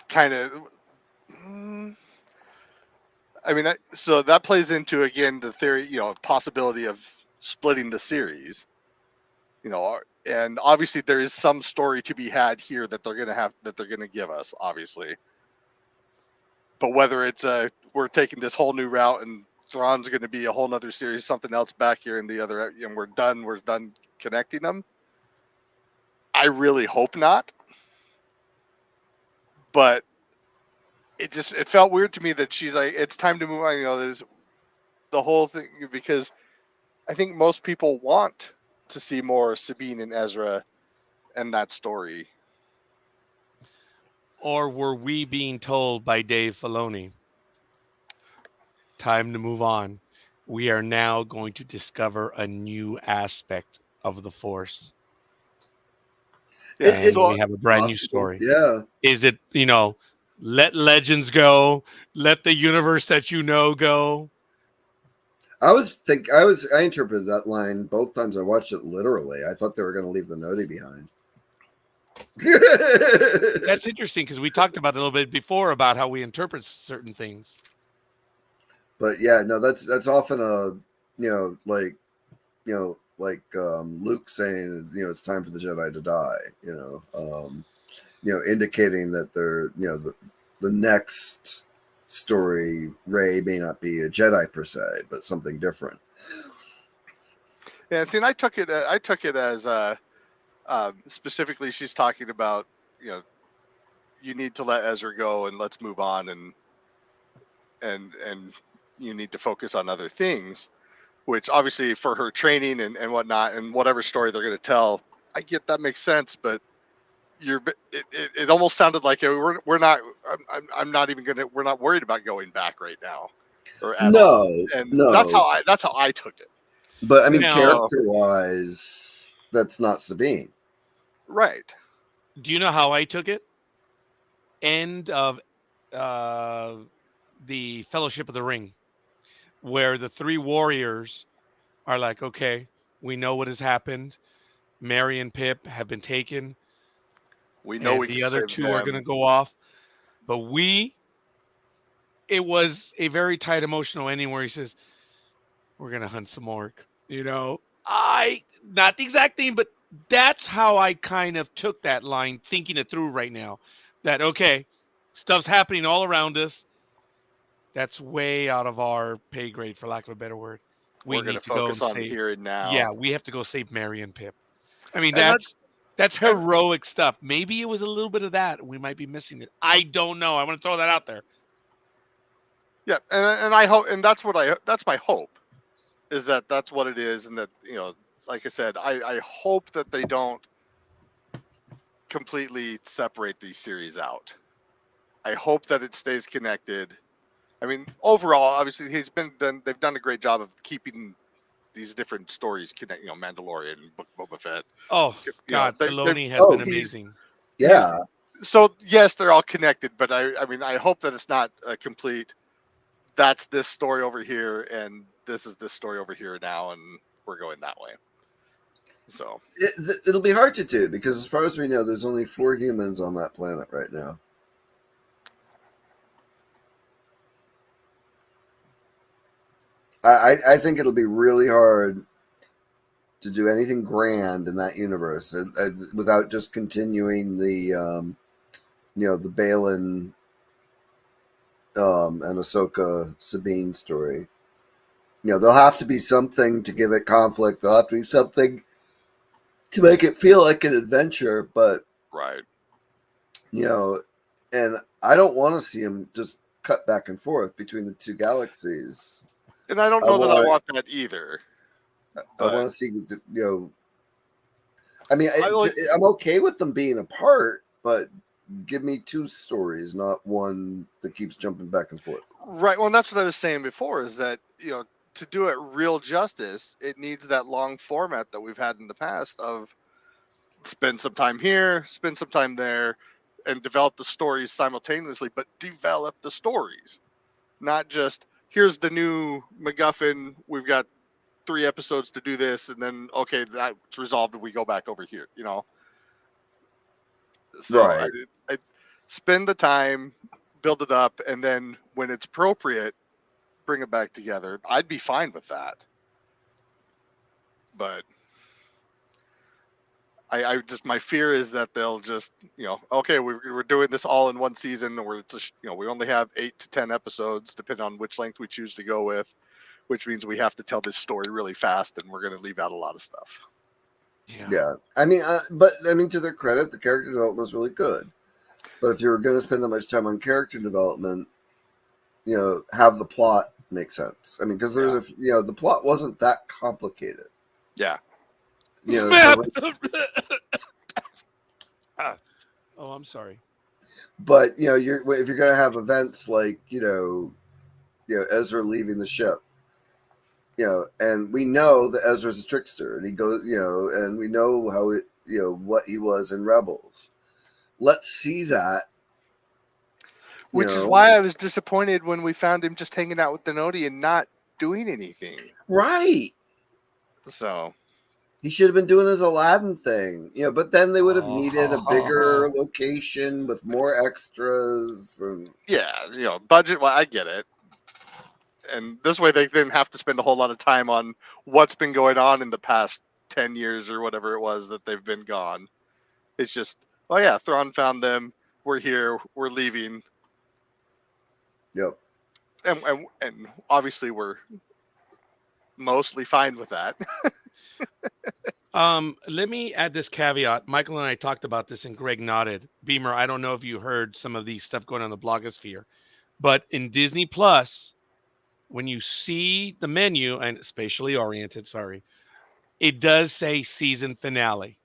Kind of. I mean, so that plays into, again, the theory, possibility of splitting the series. And obviously there is some story to be had here that they're going to give us, obviously. But whether it's we're taking this whole new route and Thrawn's going to be a whole nother series, something else back here in the other, and we're done connecting them. I really hope not. But it felt weird to me that she's like, it's time to move on. There's the whole thing, because I think most people want to see more Sabine and Ezra and that story. Or were we being told by Dave Filoni, time to move on? We are now going to discover a new aspect of the Force. And It's we have a brand new possible. story. Yeah. Is it, let legends go, let the universe that you know go? I interpreted that line both times I watched it literally. I thought they were going to leave the noti behind. That's interesting because we talked about it a little bit before about how we interpret certain things. But yeah, no, that's often like Luke saying, it's time for the Jedi to die. Indicating that they're, the next story, Rey may not be a Jedi per se, but something different. Yeah, see, and I took it as specifically she's talking about, you need to let Ezra go and let's move on, and you need to focus on other things, which obviously for her training and whatnot and whatever story they're going to tell, I get that makes sense, but it almost sounded like we're not, I'm not even gonna, we're not worried about going back right now or at all, and that's how I took it. But I mean, Now- character-wise, that's not Sabine. Right. Do you know how I took it? End of the Fellowship of the Ring, where the three warriors are like, okay, we know what has happened. Merry and Pip have been taken, We know and we the can other save two are going to them. go off. But it was a very tight emotional ending where he says, we're going to hunt some orc. Not the exact thing, but that's how I kind of took that line, thinking it through right now. That, okay, stuff's happening all around us. That's way out of our pay grade, for lack of a better word. We We're going need to to go focus and on save. here and now. Yeah, we have to go save Merry and Pip. I mean, And that's heroic stuff. Maybe it was a little bit of that. We might be missing it. I don't know. I want to throw that out there. yeah, and I hope, and that's my hope, is that that's what it is, and that, like I said, I hope that they don't completely separate these series out. I hope that it stays connected. I mean, overall, obviously, they've done a great job of keeping these different stories connect. Mandalorian, Book of Boba Fett. Oh, God, They, Filoni has been amazing. Yeah. So yes, they're all connected, but I mean, I hope that it's not a complete. That's this story over here, and this is this story over here now, and we're going that way. So It'll be hard to do because, as far as we know, there's only 4 humans on that planet right now. I think it'll be really hard to do anything grand in that universe without just continuing the the Balin and Ahsoka Sabine story. There'll have to be something to give it conflict. There'll have to be something to make it feel like an adventure. But right. And I don't want to see him just cut back and forth between the 2 galaxies. And I don't know that I want that either. I want to see, I mean, like, I'm okay with them being apart, but give me 2 stories, not one that keeps jumping back and forth. Right. Well, that's what I was saying before, is that, to do it real justice, it needs that long format that we've had in the past of spend some time here, spend some time there, and develop the stories simultaneously, but develop the stories. Not just, here's the new MacGuffin, we've got 3 episodes to do this, and then, okay, that's resolved, and we go back over here, So Right. I spend the time, build it up, and then when it's appropriate, bring it back together. I'd be fine with that. But I just, my fear is that they'll just, okay, we're doing this all in one season, or it's just, we only have 8 to 10 episodes, depending on which length we choose to go with, which means we have to tell this story really fast, and we're going to leave out a lot of stuff. Yeah. I mean, to their credit, the character development was really good. But if you're going to spend that much time on character development, have the plot make sense. I mean, because there's the plot wasn't that complicated. Yeah. Oh, I'm sorry. But if you're going to have events like Ezra leaving the ship, and we know that Ezra's a trickster, and he goes, and we know how it, what he was in Rebels. Let's see that. Which is why I was disappointed when we found him just hanging out with Denoti and not doing anything. Right. So he should have been doing his Aladdin thing, but then they would have needed a bigger location with more extras. And budget. Well, I get it. And this way they didn't have to spend a whole lot of time on what's been going on in the past 10 years or whatever it was that they've been gone. It's just, oh yeah, Thrawn found them. We're here. We're leaving. Yep. And obviously we're mostly fine with that. Let me add this caveat. Michael and I talked about this, and Greg nodded. Beamer, I don't know if you heard some of these stuff going on the blogosphere, but in Disney Plus, when you see the menu, and spatially oriented, it does say season finale.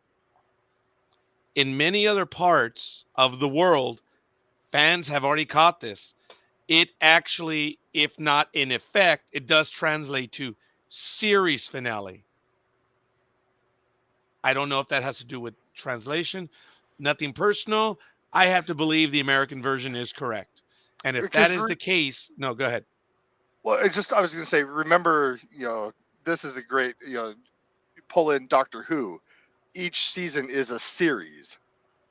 In many other parts of the world, fans have already caught this. It actually, if not in effect, it does translate to series finale. I don't know if that has to do with translation. Nothing personal. I have to believe the American version is correct. And if that is the case, no, go ahead. Well, I was going to say, remember, this is a great, pull in Doctor Who. Each season is a series.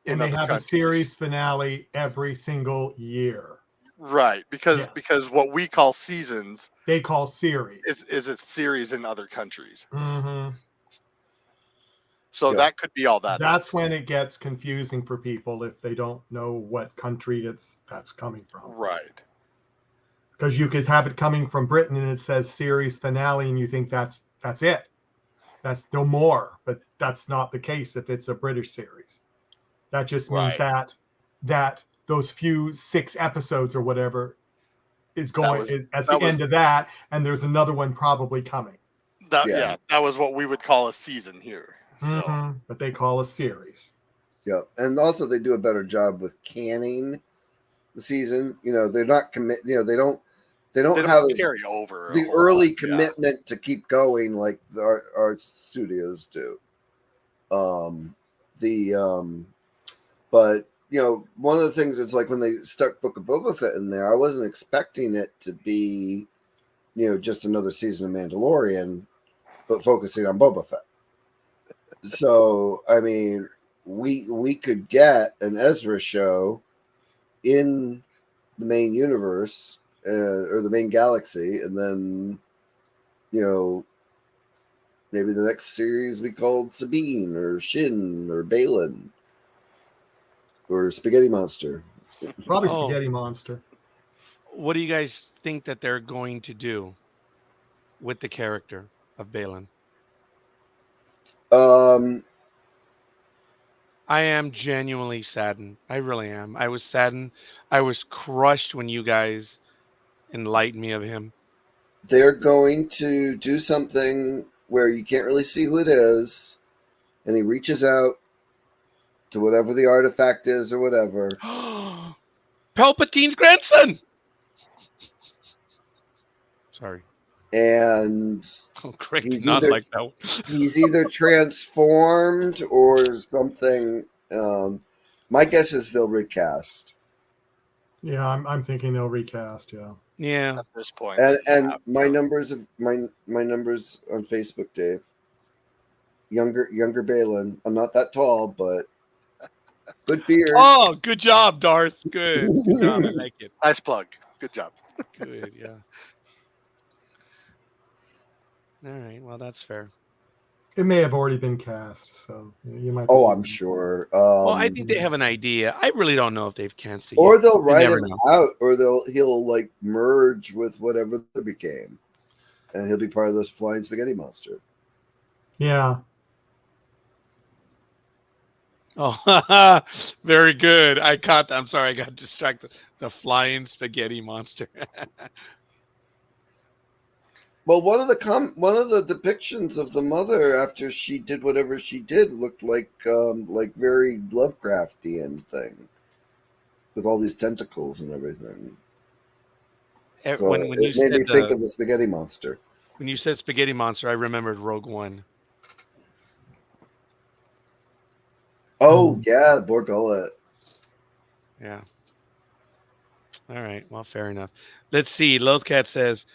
And they have a series finale every single year. Right, because what we call seasons, they call series. Is a series in other countries. Mm-hmm. So that could be all that. That's when it gets confusing for people if they don't know what country that's coming from. Right. Because you could have it coming from Britain and it says series finale, and you think that's it. That's no more, but that's not the case if it's a British series. That just means that those few 6 episodes or whatever is going at the end of that, and there's another one probably coming. That was what we would call a season here. So, but they call a series. Yeah, and also they do a better job with canning the season. They're not commit. They don't have carry over the early commitment to keep going like our studios do. But one of the things it's like when they stuck Book of Boba Fett in there, I wasn't expecting it to be, just another season of Mandalorian, but focusing on Boba Fett. So I mean, we could get an Ezra show in the main universe or the main galaxy, and then maybe the next series be called Sabine or Shin or Balin or Spaghetti Monster. Probably Oh. Spaghetti Monster. What do you guys think that they're going to do with the character of Balin? Um, I am genuinely saddened. I really am. I was saddened. I was crushed when you guys enlightened me of him. they're going to do something where you can't really see who it is, and he reaches out to whatever the artifact is or whatever. Palpatine's grandson. Sorry. And Oh, Craig did he's not either like that one. he's either transformed or something. My guess is they'll recast. Yeah, I'm thinking they'll recast. Yeah. Yeah. At this point. And my numbers on Facebook, Dave. Younger Balin. I'm not that tall, but good beard. Oh, good job, Darth. Good. Good job. I like it. Nice plug. Good job. Good. Yeah. All right. Well, that's fair. It may have already been cast, so you might. Oh, I'm sure. Well, I think they have an idea. I really don't know if they've canceled. Or they'll write never him know. out, or he'll like merge with whatever they became, and he'll be part of this flying spaghetti monster. Yeah. Oh, very good. I caught that. I'm sorry, I got distracted. The flying spaghetti monster. Well, one of the depictions of the mother after she did whatever she did looked like very Lovecraftian thing, with all these tentacles and everything. So when you it made me said think of the spaghetti monster. when you said spaghetti monster, I remembered Rogue One. Oh yeah, Borgullet. Yeah. All right. Well, fair enough. Let's see. Lothcat says,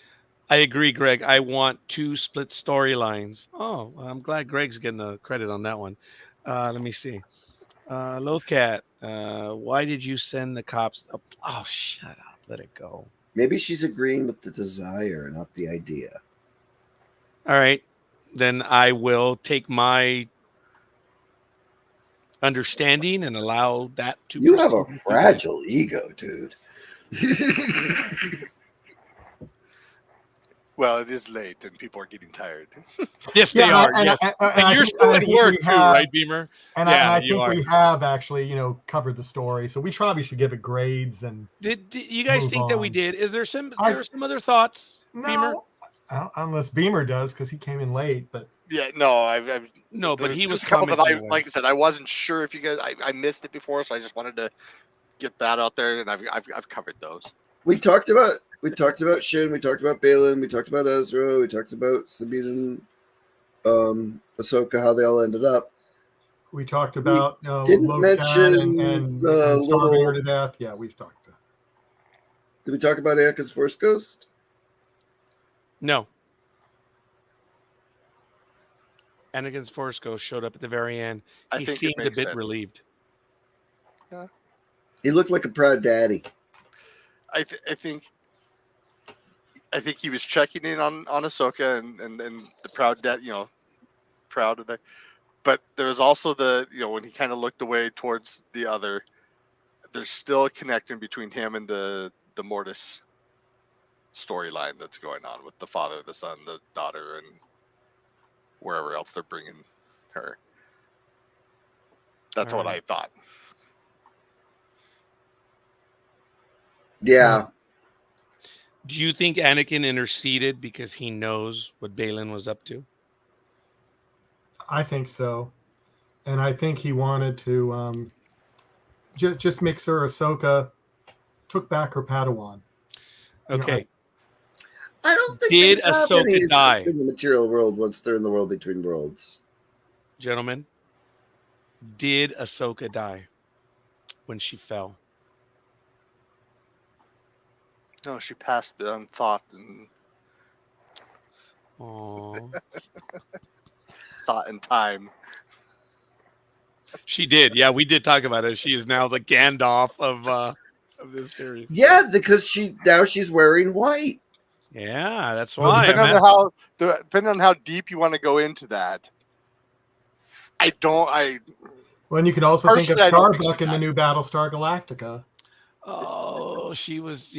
I agree, Greg. I want 2 split storylines. Oh, well, I'm glad Greg's getting the credit on that one. Let me see. Lothcat, why did you send the cops? Oh, shut up. Let it go. Maybe she's agreeing with the desire, not the idea. All right. Then I will take my understanding and allow that to You have a proceed. fragile ego, dude. Well, it is late and people are getting tired. Yes, Yeah, they are. Yes. And you're still at work too, right, Beamer? And Yeah, I you think are. we have actually, covered the story, so we probably should give it grades. And Did you guys move think that we on. did? Is there some other thoughts, Beamer? No, unless Beamer does, because he came in late. But Yeah, no, I've No, but there's he was just a couple that commenting away. like I said, I wasn't sure if you guys I missed it before, so I just wanted to get that out there, and I've covered those. We talked about Shin, we talked about Balin, we talked about Ezra, we talked about Sabine and Ahsoka, how they all ended up. we talked about didn't Logan mention and the starving her little. to death. Yeah, we've talked about. Did we talk about Anakin's Force Ghost? No. Anakin's Force Ghost showed up at the very end. He seemed a bit relieved. Yeah. He looked like a proud daddy. I think he was checking in on Ahsoka and the proud dad, proud of that. But there was also the when he kind of looked away towards the other. There's still a connection between him and the Mortis storyline that's going on with the father, the son, the daughter, and wherever else they're bringing her. That's what I thought. Yeah. Do you think Anakin interceded because he knows what Balin was up to? I think so, and I think he wanted to just make sure Ahsoka took back her Padawan. Okay. I don't think did they have Ahsoka any die in the material world once they're in the world between worlds? Gentlemen, did Ahsoka die when she fell? No, she passed beyond thought and Oh. thought and time. She did. Yeah, we did talk about it. She is now the Gandalf of this series. Yeah, because she's wearing white. Yeah, that's Oh, why. Depending Man. on how deep you want to go into that, I Well, and you can also think of personally I don't think she Starbuck in the died. new Battlestar Galactica. Oh, she was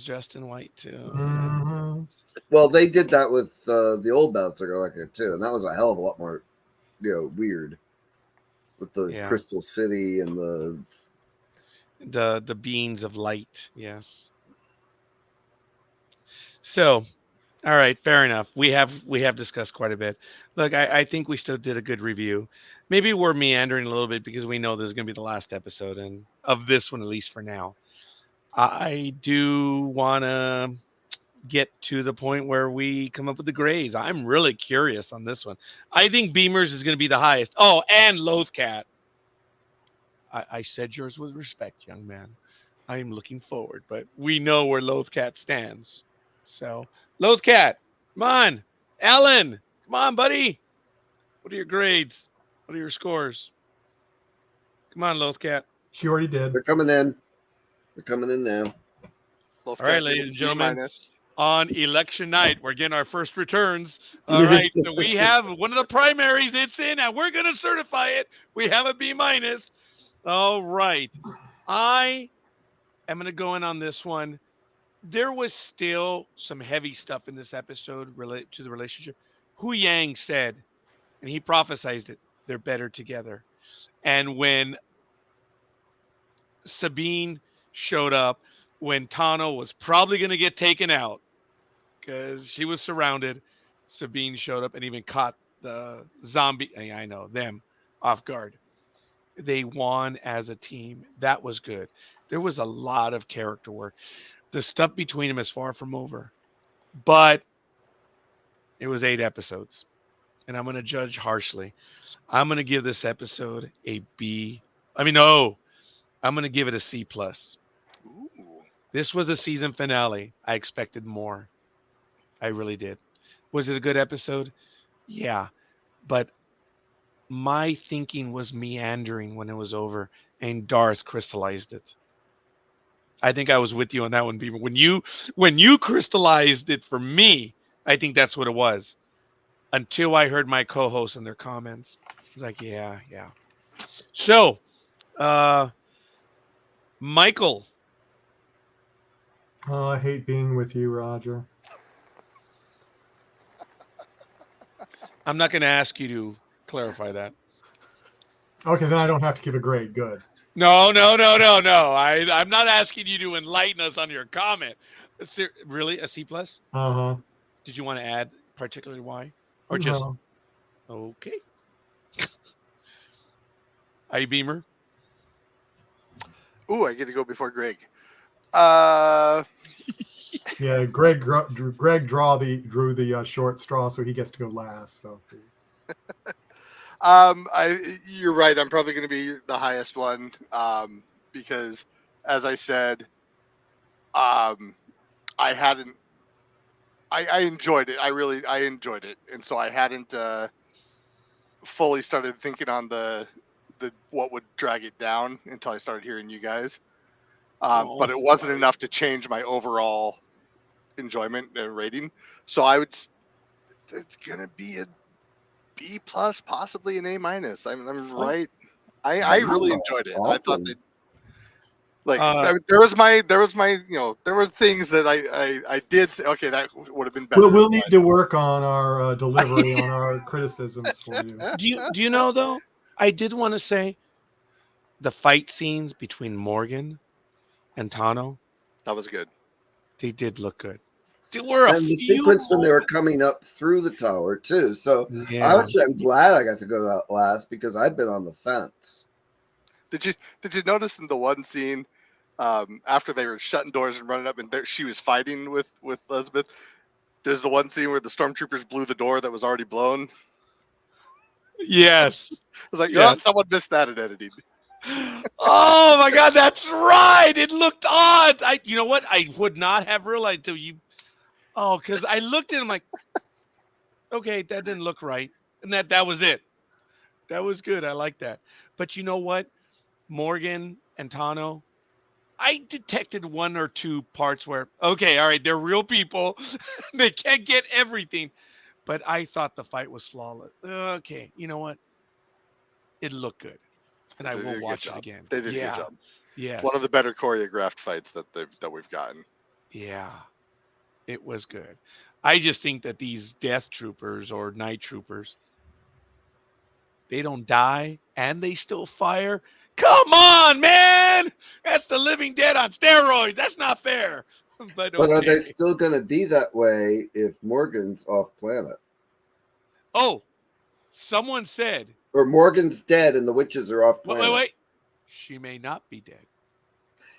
dressed in white too. Mhm. Well, they did that with the old Battlestar Galactica too, and that was a hell of a lot more, weird with the Yeah. Crystal City and the. The beams of light. Yes. So, all right, fair enough. We have discussed quite a bit. Look, I think we still did a good review. Maybe we're meandering a little bit because we know this is going to be the last episode and of this one at least for now. I do want to get to the point where we come up with the grades. I'm really curious on this one. I think Beamers is going to be the highest. Oh, and Lothcat. I said yours with respect, young man. I am looking forward, but we know where Lothcat stands. So, Lothcat, come on. Alan, come on, buddy. What are your grades? What are your scores? Come on, Lothcat. She already did. They're coming in. They're coming in now. Both All right, got ladies and B gentlemen. minus. On election night, we're getting our first returns. All right, so we have one of the primaries. It's in, and we're going to certify it. We have a B minus. All right, I am going to go in on this one. There was still some heavy stuff in this episode related to the relationship. Hu Yang said, and he prophesized it, they're better together. And when Sabine showed up, when Tano was probably going to get taken out, because she was surrounded. Sabine showed up and even caught the zombie. I know them off guard. They won as a team. That was good. There was a lot of character work. The stuff between them is far from over, but it was 8 episodes, and I'm going to judge harshly. I'm going to give this episode a B. I mean, no, I'm going to give it a C plus. Ooh. This was a season finale. I expected more. I really did. Was it a good episode? Yeah, but my thinking was meandering when it was over, and Darth crystallized it. I think I was with you on that one, Beaver. When you crystallized it for me, I think that's what it was. Until I heard my co-hosts and their comments, I was like, yeah, yeah. So, uh, Michael, Oh, I hate being with you, Roger. I'm not going to ask you to clarify that. Okay, then I don't have to give a grade. Good. No, no, no, no, no. I'm not asking you to enlighten us on your comment. Really, a C plus? Uh huh. Did you want to add particularly why, or just No. okay? I Beamer. Ooh, I get to go before Greg. Uh, Yeah, Greg drew the short straw, so he gets to go last. So you're right. I'm probably going to be the highest one, because, as I said, I hadn't. I enjoyed it. I enjoyed it, and so I hadn't fully started thinking on the what would drag it down until I started hearing you guys. But it wasn't enough to change my overall enjoyment and rating. So it's gonna be a B plus, possibly an A minus. I'm right. I really enjoyed it. I thought Awesome. that, like, Uh, there was my there were things that I did say, okay, that would have been better. we'll need to work on our delivery on our criticisms for you. do you know though? I did want to say the fight scenes between Morgan and Tano, That was good. they did look good. There were a And the few sequence when they were moments- coming up through the tower too. So Yeah. I'm glad I got to go out last because I've been on the fence. Did you notice in the one scene, after they were shutting doors and running up, and she was fighting with Elizabeth? There's the one scene where the stormtroopers blew the door that was already blown. Yes. I was like, oh, Yes. someone missed that in editing. Oh my God, that's right. It looked odd. You know what? I would not have realized till you. Oh, because I looked at him like, okay, that didn't look right, and that was it. That was good. I like that. But you know what? Morgan and Tano, I detected one or two parts where, okay, all right, they're real people. They can't get everything. But I thought the fight was flawless. Okay, you know what? It looked good. And I They will did a good watch it job. again. They did a good Yeah. job. Yes. One of the better choreographed fights that we've gotten. Yeah. It was good. I just think that these death troopers or night troopers, they don't die and they still fire. Come on, man! That's the Living Dead on steroids. That's not fair. But But are okay. they still going to be that way if Morgan's off planet? Oh, someone said, Or Morgan's dead and the witches are off planet? wait. She may not be dead.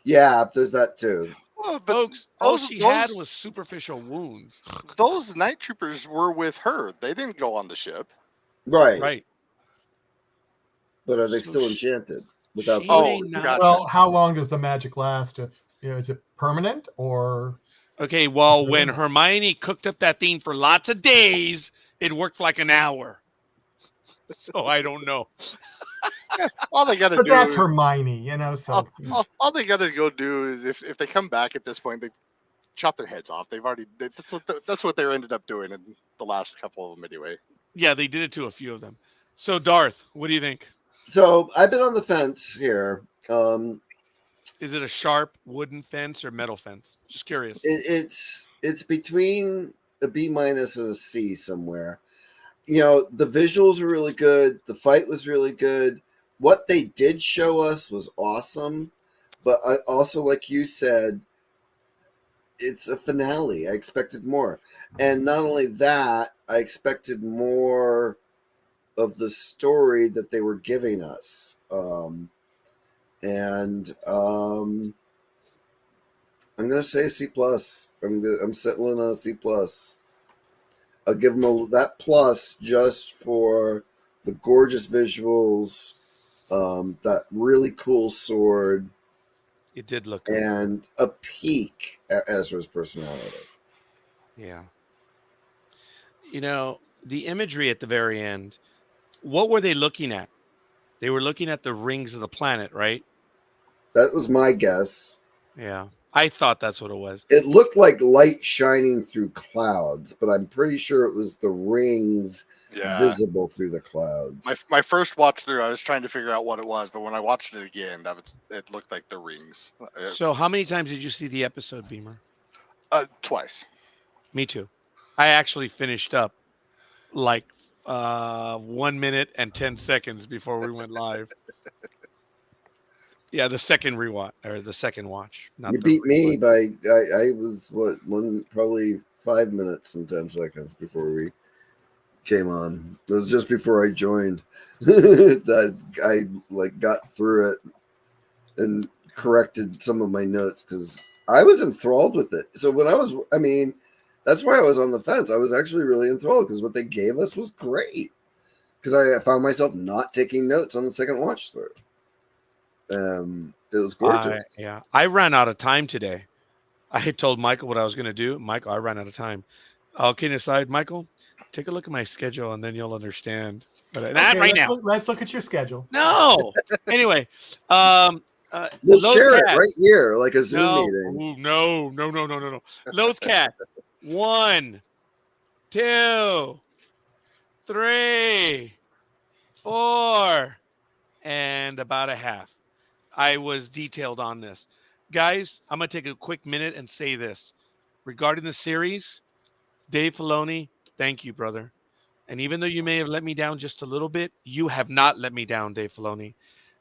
Yeah, there's that too. Well, but Folks, all those she had those was superficial wounds. those night troopers were with her. They didn't go on the ship. Right. Right. But are they So still enchanted without she the may Oh, witches? not. gotcha. Well, how long does the magic last? If is it permanent or Okay, well, is it when not? Hermione cooked up that thing for lots of days, it worked for like an hour. So I don't know. All they got to But that's do, Hermione, you know. So all they got to go do is if they come back at this point, they chop their heads off. They've already that's what they ended up doing in the last couple of them anyway. Yeah, they did it to a few of them. So Darth, what do you think? So I've been on the fence here. Is it a sharp wooden fence or metal fence? Just curious. It's between a B minus and a C somewhere. You know, the visuals were really good. The fight was really good. What they did show us was awesome. But I also, like you said, it's a finale. I expected more. And not only that, I expected more of the story that they were giving us. I'm gonna say a C plus. I'm settling on a C plus. I'll give them that plus just for the gorgeous visuals, that really cool sword, It did look good. and a peek at Ezra's personality. Yeah. You know, the imagery at the very end, what were they looking at? They were looking at the rings of the planet, right? That was my guess. Yeah. I thought that's what it was. It looked like light shining through clouds, but I'm pretty sure it was the rings Yeah. visible through the clouds. My first watch through, I was trying to figure out what it was, but when I watched it again, it looked like the rings. So how many times did you see the episode, Beamer? Twice. Me too. I actually finished up like 1 minute and 10 seconds before we went live. Yeah, the second rewatch or the second watch. Not You the beat me rewatch. by I was probably 5 minutes and 10 seconds before we came on. It was just before I joined that I like got through it and corrected some of my notes because I was enthralled with it. So that's why I was on the fence. I was actually really enthralled because what they gave us was great. Because I found myself not taking notes on the second watch through. It was gorgeous. I ran out of time today. I had told Michael what I was going to do. Michael, I ran out of time. All kidding aside, Michael, take a look at my schedule and then you'll understand. But not right now. Let's look at your schedule. No. Anyway, We'll Lowe's share it Cat. right here, like a Zoom No, meeting. no. Lowe's Cat. 1, 2, 3, 4, and about a half. I was detailed on this. Guys, I'm going to take a quick minute and say this. Regarding the series, Dave Filoni, thank you, brother. And even though you may have let me down just a little bit, you have not let me down, Dave Filoni.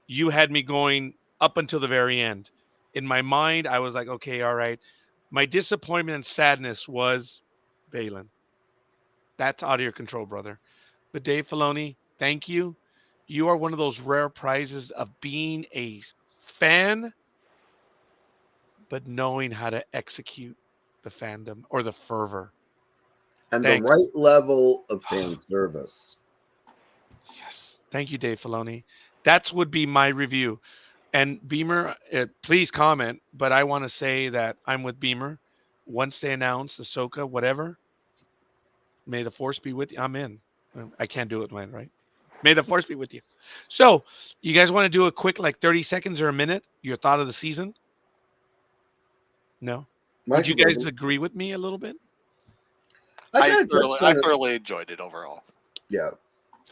You had me going up until the very end. In my mind, I was like, okay, all right. My disappointment and sadness was Balin. That's out of your control, brother. But Dave Filoni, thank you. You are one of those rare prizes of being a fan, but knowing how to execute the fandom or the fervor. And Thanks. the right level of fan service. Yes. Thank you, Dave Filoni. That would be my review. And Beamer, please comment, but I want to say that I'm with Beamer. Once they announce Ahsoka, whatever, may the force be with you. I'm in. I can't do it, man, right? May the force be with you. So, you guys want to do a quick, like 30 seconds or a minute, your thought of the season? No? Would you guys agree with me a little bit? I kind of touched on I it. thoroughly enjoyed it overall. Yeah,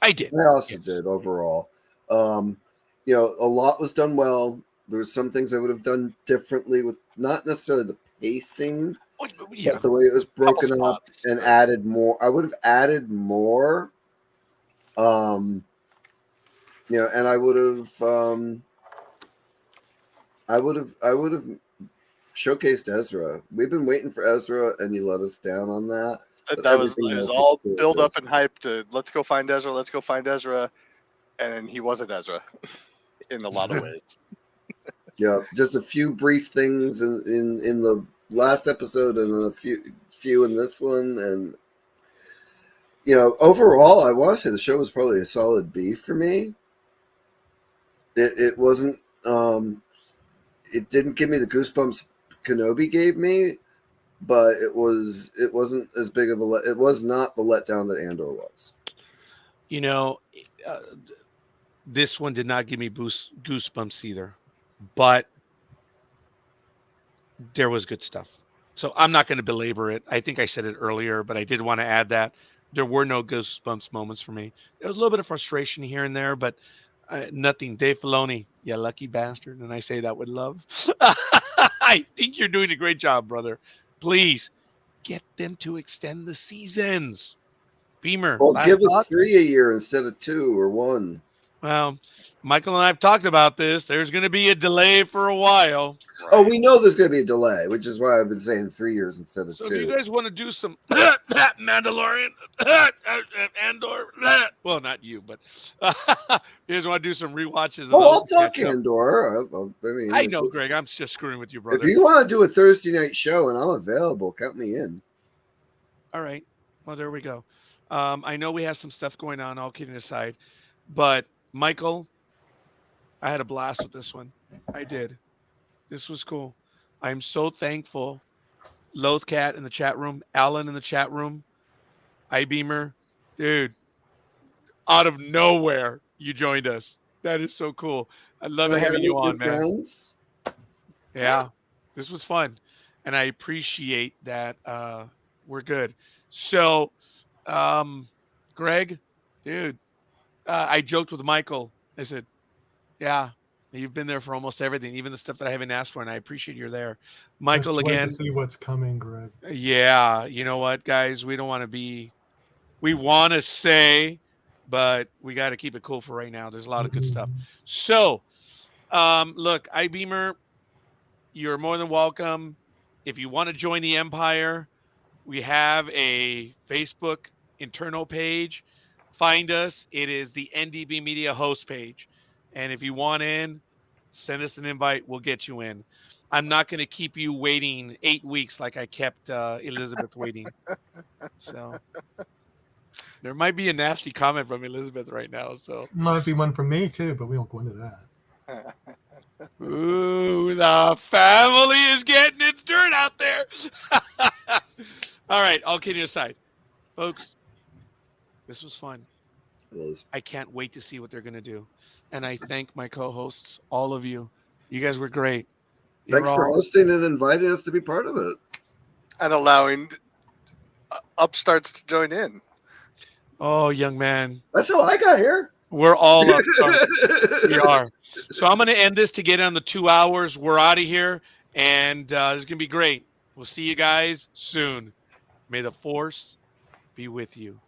I did. I also did overall. You know, a lot was done well. There were some things I would have done differently with not necessarily the pacing, Yeah. but the way it was broken Couple up spots, and right. added more. I would have added more. You know, and I would have showcased Ezra. We've been waiting for Ezra, and you let us down on that. But It was everything else is all cool. build up and hype to let's go find Ezra, and he wasn't Ezra in a lot of ways. Yeah, just a few brief things in the last episode, and a few in this one, and you know, overall, I want to say the show was probably a solid B for me. It wasn't. It didn't give me the goosebumps Kenobi gave me, but it wasn't as big of a. It was not the letdown that Andor was. You know, uh, this one did not give me goosebumps either, but there was good stuff. So I'm not going to belabor it. I think I said it earlier, but I did want to add that there were no goosebumps moments for me. There was a little bit of frustration here and there, but nothing. Dave Filoni, you lucky bastard. And I say that with love. I think you're doing a great job, brother. Please get them to extend the seasons. Beamer, Well, last give us thought? 3 a year instead of 2 or 1. Well, Michael and I have talked about this. There's going to be a delay for a while. Right. Oh, we know there's going to be a delay, which is why I've been saying 3 years instead of So 2. if you guys want to do some Mandalorian, Andor, well, not you, but you guys want to do some rewatches of Oh, those I'll to talk catch up. Andor. I know, Greg. I'm just screwing with you, If brother. you want to do a Thursday night show and I'm available, count me in. All right. Well, there we go. I know we have some stuff going on, all kidding aside, but Michael, I had a blast with this one. I did. This was cool. I'm so thankful. Lothcat in the chat room, Alan in the chat room, iBeamer, dude, out of nowhere, you joined us. That is so cool. I love I got to having meet you your on, man. friends. Yeah, this was fun. And I appreciate that we're good. So, Greg, dude, I joked with Michael. I said, yeah, you've been there for almost everything, even the stuff that I haven't asked for, and I appreciate you're there. Michael, Just wait again, to see what's coming, Greg. yeah, you know what, guys? We don't want to be, we want to say, but we got to keep it cool for right now. There's a lot of good stuff. So, look, iBeamer, you're more than welcome. If you want to join the Empire, we have a Facebook internal page. Find us. It is the NDB Media host page. And if you want in, send us an invite. We'll get you in. I'm not going to keep you waiting 8 weeks like I kept Elizabeth waiting. So there might be a nasty comment from Elizabeth right now. So Might be one from me too, but we won't go into that. ooh, the family is getting its dirt out there. All right, all kidding aside, folks, this was fun. I can't wait to see what they're going to do. And I thank my co-hosts, all of you. You guys were great. Thanks for hosting and inviting us to be part of it. And allowing upstarts to join in. Oh, young man. That's how I got here. We're all upstarts. We are. So I'm going to end this to get on the 2 hours. We're out of here. And it's going to be great. We'll see you guys soon. May the force be with you.